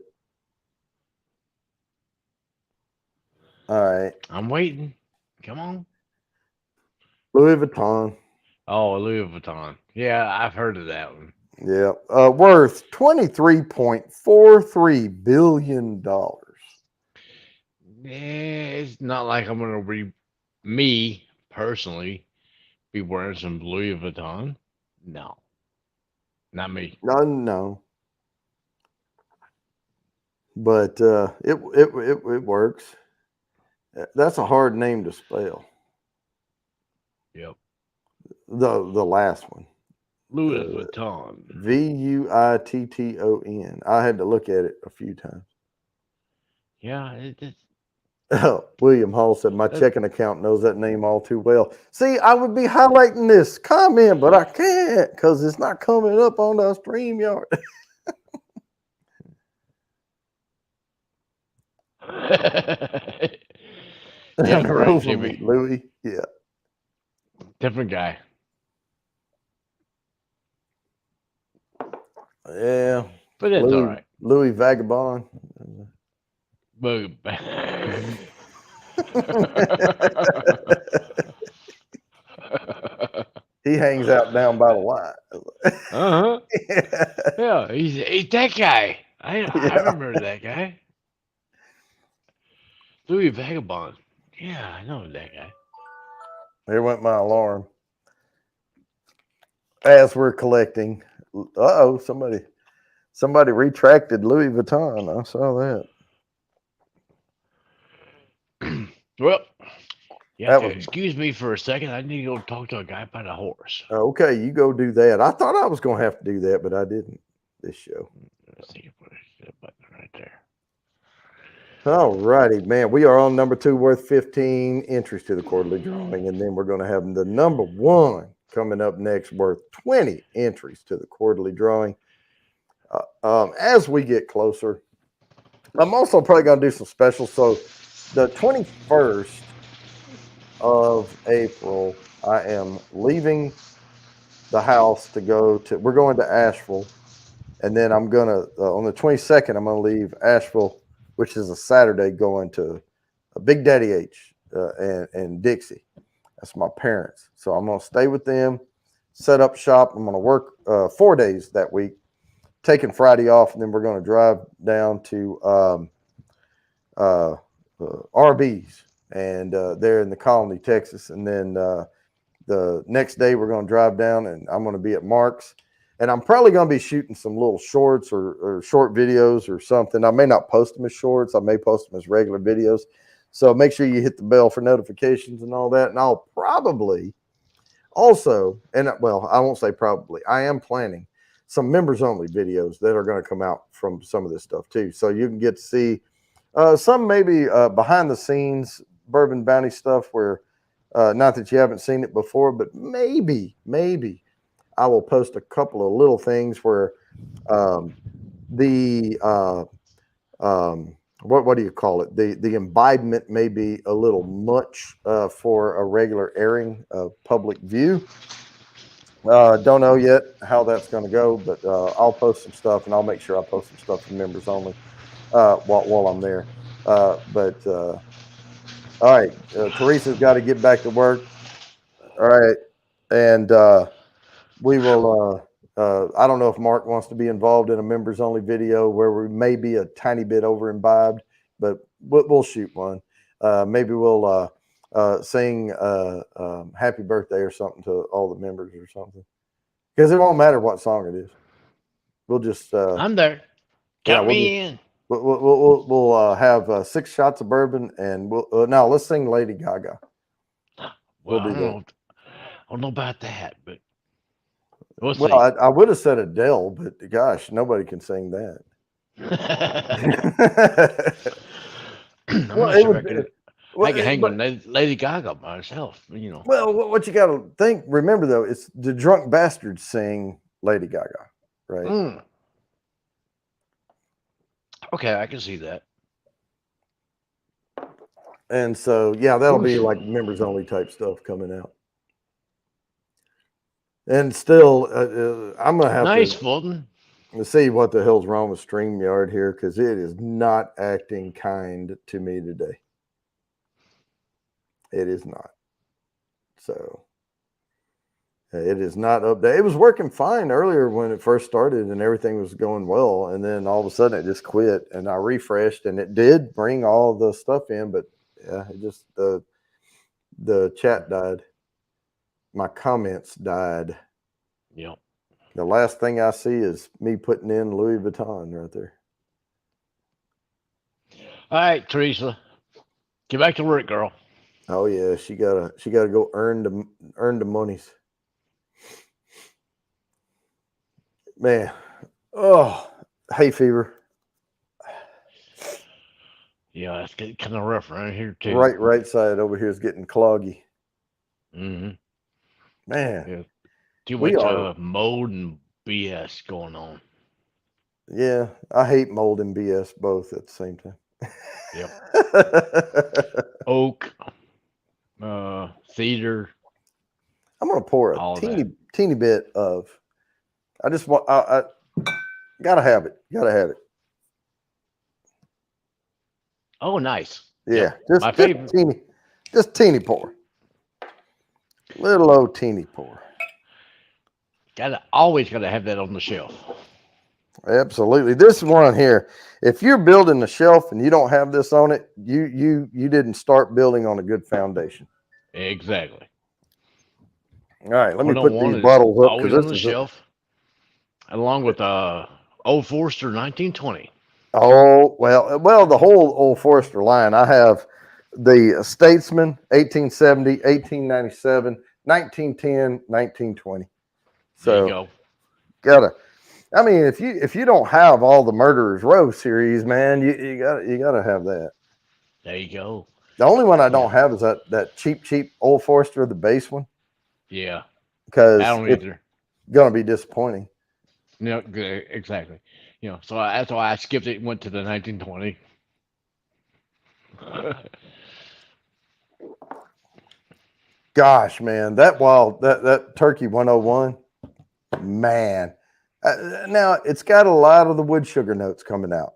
All right. I'm waiting. Come on. Louis Vuitton. Oh, Louis Vuitton. Yeah, I've heard of that one. Yeah. Worth $23.43 billion. It's not like I'm gonna me personally be wearing some Louis Vuitton. No, not me. No. But it works. That's a hard name to spell. Yep. The last one. Louis Vuitton. Vuitton. I had to look at it a few times. Yeah, it's William Hall said, my checking account knows that name all too well. See, I would be highlighting this comment, but I can't because it's not coming up on the StreamYard. yeah, correct, Rover Jimmy. Louis. Yeah. Different guy. Yeah. But that's all right. Louis Vagabond. But He hangs out down by the line. Uh-huh. Yeah, he's that guy. I Yeah. remember that guy. Louis Vagabond. Yeah, I know that guy. There went my alarm. As we're collecting, somebody retracted Louis Vuitton. I saw that. Well, you have That to was excuse me for a second. I need to go talk to a guy about a horse. okay. You go do that. I thought I was going to have to do that, but I didn't this show. Let's see, put that button right there. All righty, man. We are on number 2 worth 15 entries to the quarterly drawing, and then we're going to have the number 1 coming up next worth 20 entries to the quarterly drawing. As we get closer, I'm also probably going to do some specials. So the 21st of April, I am leaving the house to we're going to Asheville. And then I'm going to, on the 22nd, I'm going to leave Asheville, which is a Saturday, going to Big Daddy H and Dixie. That's my parents. So I'm going to stay with them, set up shop. I'm going to work 4 days that week, taking Friday off. And then we're going to drive down to RB's, and they're in the Colony, Texas. And then the next day we're going to drive down, and I'm going to be at Mark's. And I'm probably going to be shooting some little shorts or short videos or something. I may not post them as shorts. I may post them as regular videos. So make sure you hit the bell for notifications and all that. And I'll probably also, I won't say probably, I am planning some members only videos that are going to come out from some of this stuff too. So you can get to see some maybe behind the scenes Bourbon Bounty stuff where not that you haven't seen it before, but maybe I will post a couple of little things where what do you call it? The imbibement may be a little much for a regular airing of public view. Don't know yet how that's going to go, but I'll post some stuff, and I'll make sure I post some stuff for members only while I'm there. All right, Teresa's got to get back to work. All right, and we will. I don't know if Mark wants to be involved in a members only video where we may be a tiny bit over imbibed, but we'll shoot one. Maybe we'll sing happy birthday or something to all the members or something, because it won't matter what song it is. We'll just I'm there. Count me in. We'll have 6 shots of bourbon, and we'll now let's sing Lady Gaga. Well, We'll do that. I don't know about that, but we'll see. Well, I would have said Adele, but gosh, nobody can sing that. I'm not sure I can hang on Lady Gaga myself, you know. Well, what you got to remember though, it's the drunk bastards sing Lady Gaga, right? Mm. Okay, I can see that. And so, yeah, that'll be like members only type stuff coming out. And still, I'm gonna have nice, Fulton. Let's see what the hell's wrong with StreamYard here, because it is not acting kind to me today. It is not. So it is not updated. It was working fine earlier when it first started and everything was going well, and then all of a sudden it just quit. And I refreshed, and it did bring all the stuff in, but yeah, it just the chat died. My comments died. Yep. The last thing I see is me putting in Louis Vuitton right there. All right, Teresa, get back to work, girl. Oh yeah, she gotta go earn the monies. Man, oh, hay fever. Yeah, that's getting kind of rough right here too. Right side over here is getting cloggy. Mm-hmm. Man, yeah. Too much mold and BS going on. Yeah, I hate mold and BS both at the same time. Yep. Oak, cedar. I'm gonna pour a teeny bit of. I just want. I gotta have it. Gotta have it. Oh, nice. Yeah, my favorite. just teeny pour. Little old teeny pour. Always gotta have that on the shelf. Absolutely. This one here, if you're building a shelf and you don't have this on it, you didn't start building on a good foundation. Exactly. All right, let me put these 101 is bottles up always because on this the is shelf, along with Old Forester 1920. oh well the whole Old Forester line. I have the Statesman 1870, 1897, 1910, 1920. There you So go. gotta I mean if you don't have all the Murderers Row series, man, you gotta have that. There you go. The only one I Yeah. don't have is that cheap Old Forester, the base one, Yeah. I because don't it's either. gonna be disappointing. No, exactly. So that's why I skipped it and went to the 1920. Gosh, man, that Turkey 101, man. Now it's got a lot of the wood sugar notes coming out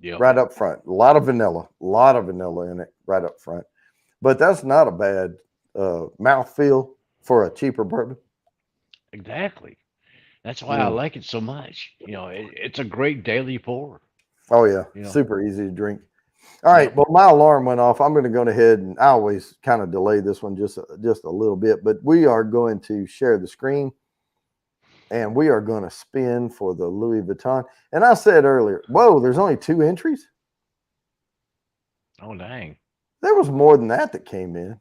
Yep. right up front. A lot of vanilla in it right up front. But that's not a bad mouthfeel for a cheaper bourbon. Exactly. That's why I like it so much. It's a great daily pour. Oh yeah, You know. super easy to drink. All right, Yep. well, my alarm went off. I'm going to go ahead and I always kind of delay this one just a little bit, but we are going to share the screen and we are going to spin for the Louis Vuitton. And I said earlier, whoa, there's only 2 entries. Oh dang. There was more than that came in.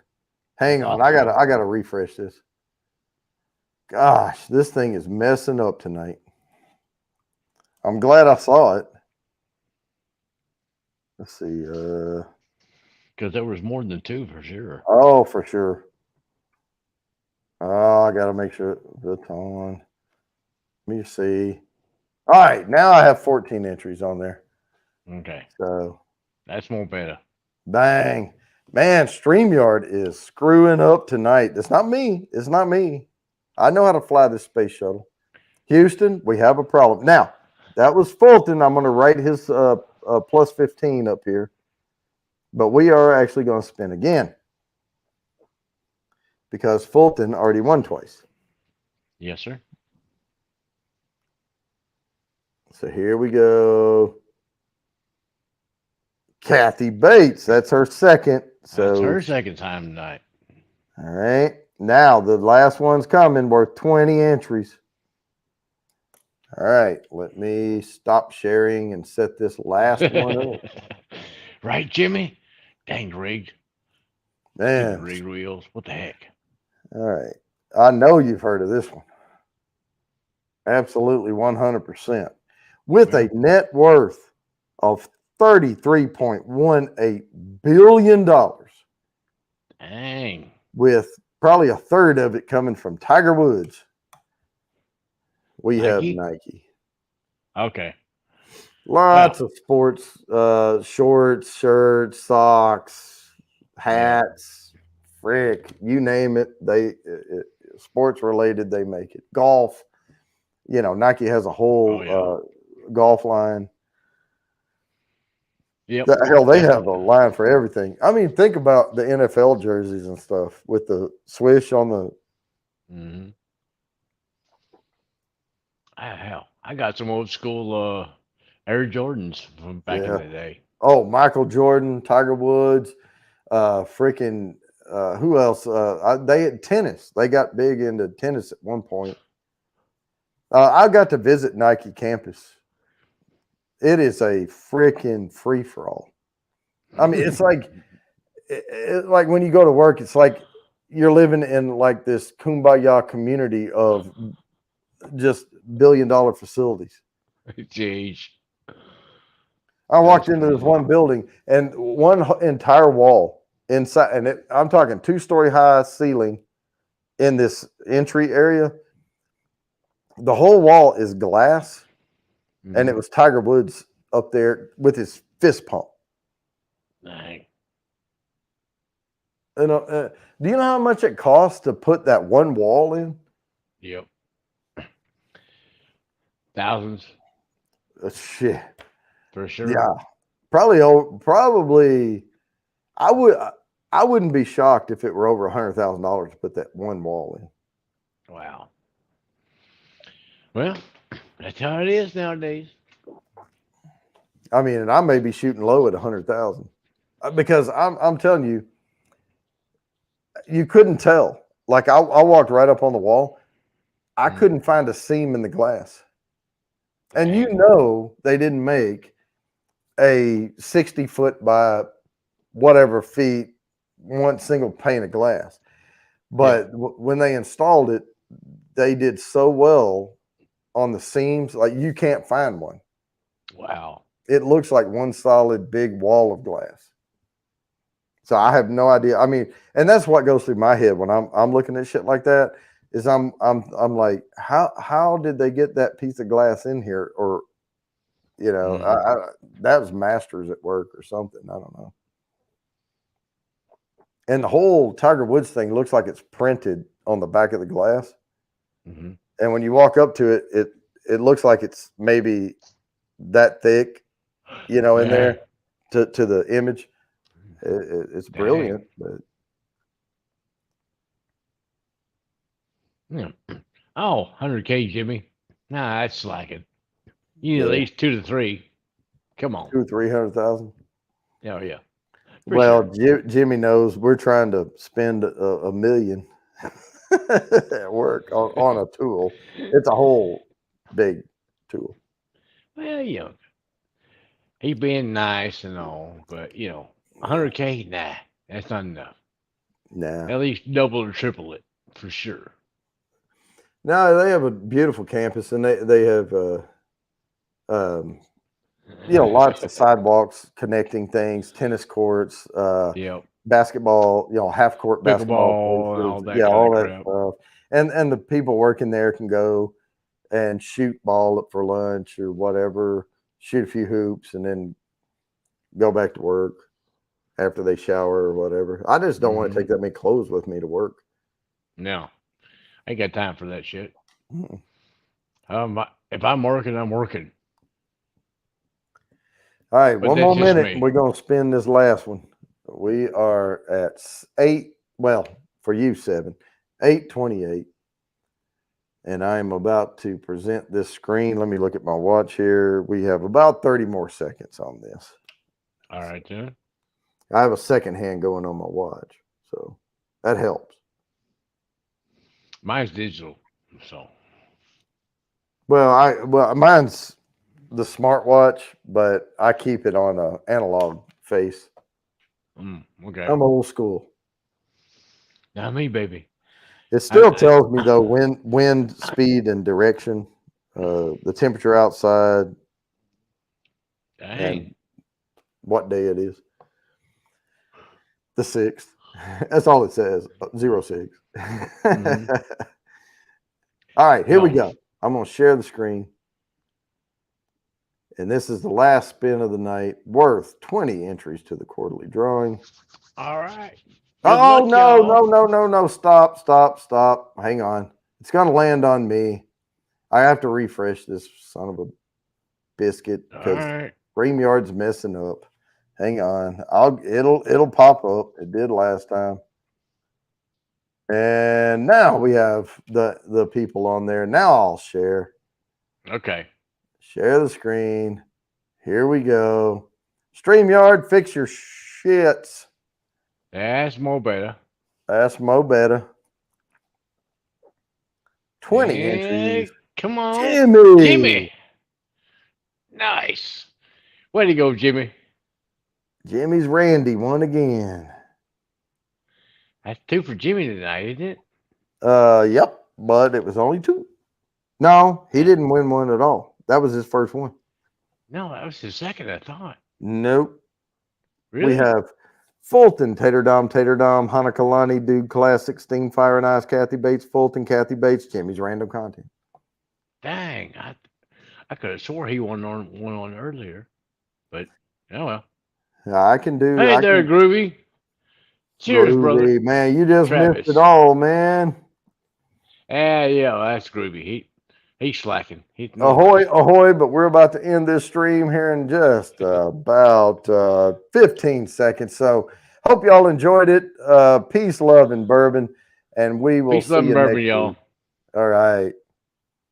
Hang on, I gotta refresh this. Gosh, this thing is messing up tonight. I'm glad I saw it. Let's see. Because there was more than 2 for sure. Oh, for sure. Oh, I gotta make sure Vuitton. Let me see. All right, now I have 14 entries on there. Okay. So That's more better. bang. Man, StreamYard is screwing up tonight. It's not me. It's not me. I know how to fly this space shuttle. Houston, we have a problem. Now, that was Fulton. I'm going to write his plus 15 up here. But we are actually going to spin again because Fulton already won twice. Yes, sir. So here we go. Kathy Bates, that's her second. So That's her second time tonight. all right. Now the last one's coming worth 20 entries. All right. Let me stop sharing and set this last one up. Right, Jimmy? Dang rigged. Man. Stupid rigged wheels. What the heck? All right. I know you've heard of this one. Absolutely 100%. With a net worth of $33.18 billion. Dang. With probably a third of it coming from Tiger Woods. We have Nike. Okay. Lots of sports, shorts, shirts, socks, hats, frick, you name it. Sports related, they make it. Golf, Nike has a whole golf line. Yep. Hell, they have a line for everything. I mean, think about the NFL jerseys and stuff with the swish on the. Mm-hmm. Hell, I got some old school Air Jordans from back in the day. Oh, Michael Jordan, Tiger Woods, freaking who else? They had tennis. They got big into tennis at one point. I got to visit Nike campus. It is a freaking free for all. I mean, it's like like when you go to work, it's like you're living in like this kumbaya community of just billion-dollar facilities. Jeez. I walked into this one building and one entire wall inside, and I'm talking 2-story high ceiling in this entry area. The whole wall is glass, and it was Tiger Woods up there with his fist pump. Dang. Do you know how much it costs to put that one wall in? Yep. Thousands. Shit. For sure. Yeah. Probably I wouldn't be shocked if it were over $100,000 to put that one wall in. Wow. Well, that's how it is nowadays. I mean, and I may be shooting low at 100,000 because I'm telling you, you couldn't tell. Like I walked right up on the wall, I couldn't find a seam in the glass, and you know they didn't make a 60-foot by whatever feet one single pane of glass. But when they installed it, they did so well on the seams, like you can't find one. Wow. It looks like one solid big wall of glass. So I have no idea. I mean, and that's what goes through my head when I'm looking at shit like that. Is I'm like, how did they get that piece of glass in here? Or, you know, that was masters at work or something. I don't know. And the whole Tiger Woods thing looks like it's printed on the back of the glass. Mm-hmm. And when you walk up to it, it looks like it's maybe that thick, you know, in there to the image. It's brilliant, but yeah. Oh, 100K, Jimmy. Nah, that's slacking. You need at least 2 to 3. Come on. 200,000-300,000. Oh yeah. Well, sure. Jimmy knows we're trying to spend $1 million at work on a tool. It's a whole big tool. Well, you know, he being nice and all, but you know, 100K, nah, that's not enough. Nah. At least double or triple it for sure. No, they have a beautiful campus, and they have you know, lots of sidewalks connecting things, tennis courts, basketball, you know, half court basketball places, all that all that crap. stuff. And the people working there can go and shoot ball up for lunch or whatever, shoot a few hoops, and then go back to work after they shower or whatever. I just don't want to take that many clothes with me to work. No, I ain't got time for that shit. If I'm working, I'm working. All right, one more minute, and we're going to spin this last one. We are at 8, well, for you, 7, 8:28. And I'm about to present this screen. Let me look at my watch here. We have about 30 more seconds on this. All right, then. I have a second hand going on my watch, so that helps. Mine's digital, so. Well, mine's the smartwatch, but I keep it on an analog face. Okay. I'm old school. Not me, baby. It still tells me though wind speed and direction, the temperature outside, and what day it is. The 6th. That's all it says. 06. All right, here we go. I'm going to share the screen. And this is the last spin of the night, worth 20 entries to the quarterly drawing. All right. Oh, no. Stop. Hang on. It's going to land on me. I have to refresh this son of a biscuit because StreamYard's messing up. Hang on. It'll pop up. It did last time. And now we have the people on there. Now I'll share. Okay. Share the screen. Here we go. StreamYard, fix your shits. That's more better. That's Mo better. 20 entries. Come on. Jimmy. Nice. Way to go, Jimmy. Jimmy's Randy won again. That's 2 for Jimmy tonight, isn't it? Yep, but it was only 2. No, he didn't win one at all. That was his first one. No, that was his second, I thought. Nope. Really? We have Fulton, Tater Dom, Hanakalani, Dude Classic, Steam Fire and Ice, Kathy Bates, Fulton, Kathy Bates, Jimmy's Random Content. Dang, I could have swore he won on earlier, but oh well. I can do. Hey there, Groovy. Cheers, Groovy, brother. Man, you just Travis. missed it all, man. Yeah, that's Groovy. He's slacking. Ahoy, but we're about to end this stream here in just about 15 seconds. So hope y'all enjoyed it. Peace, love, and bourbon. And we will Peace, see love, you and bourbon, next y'all. week. All right.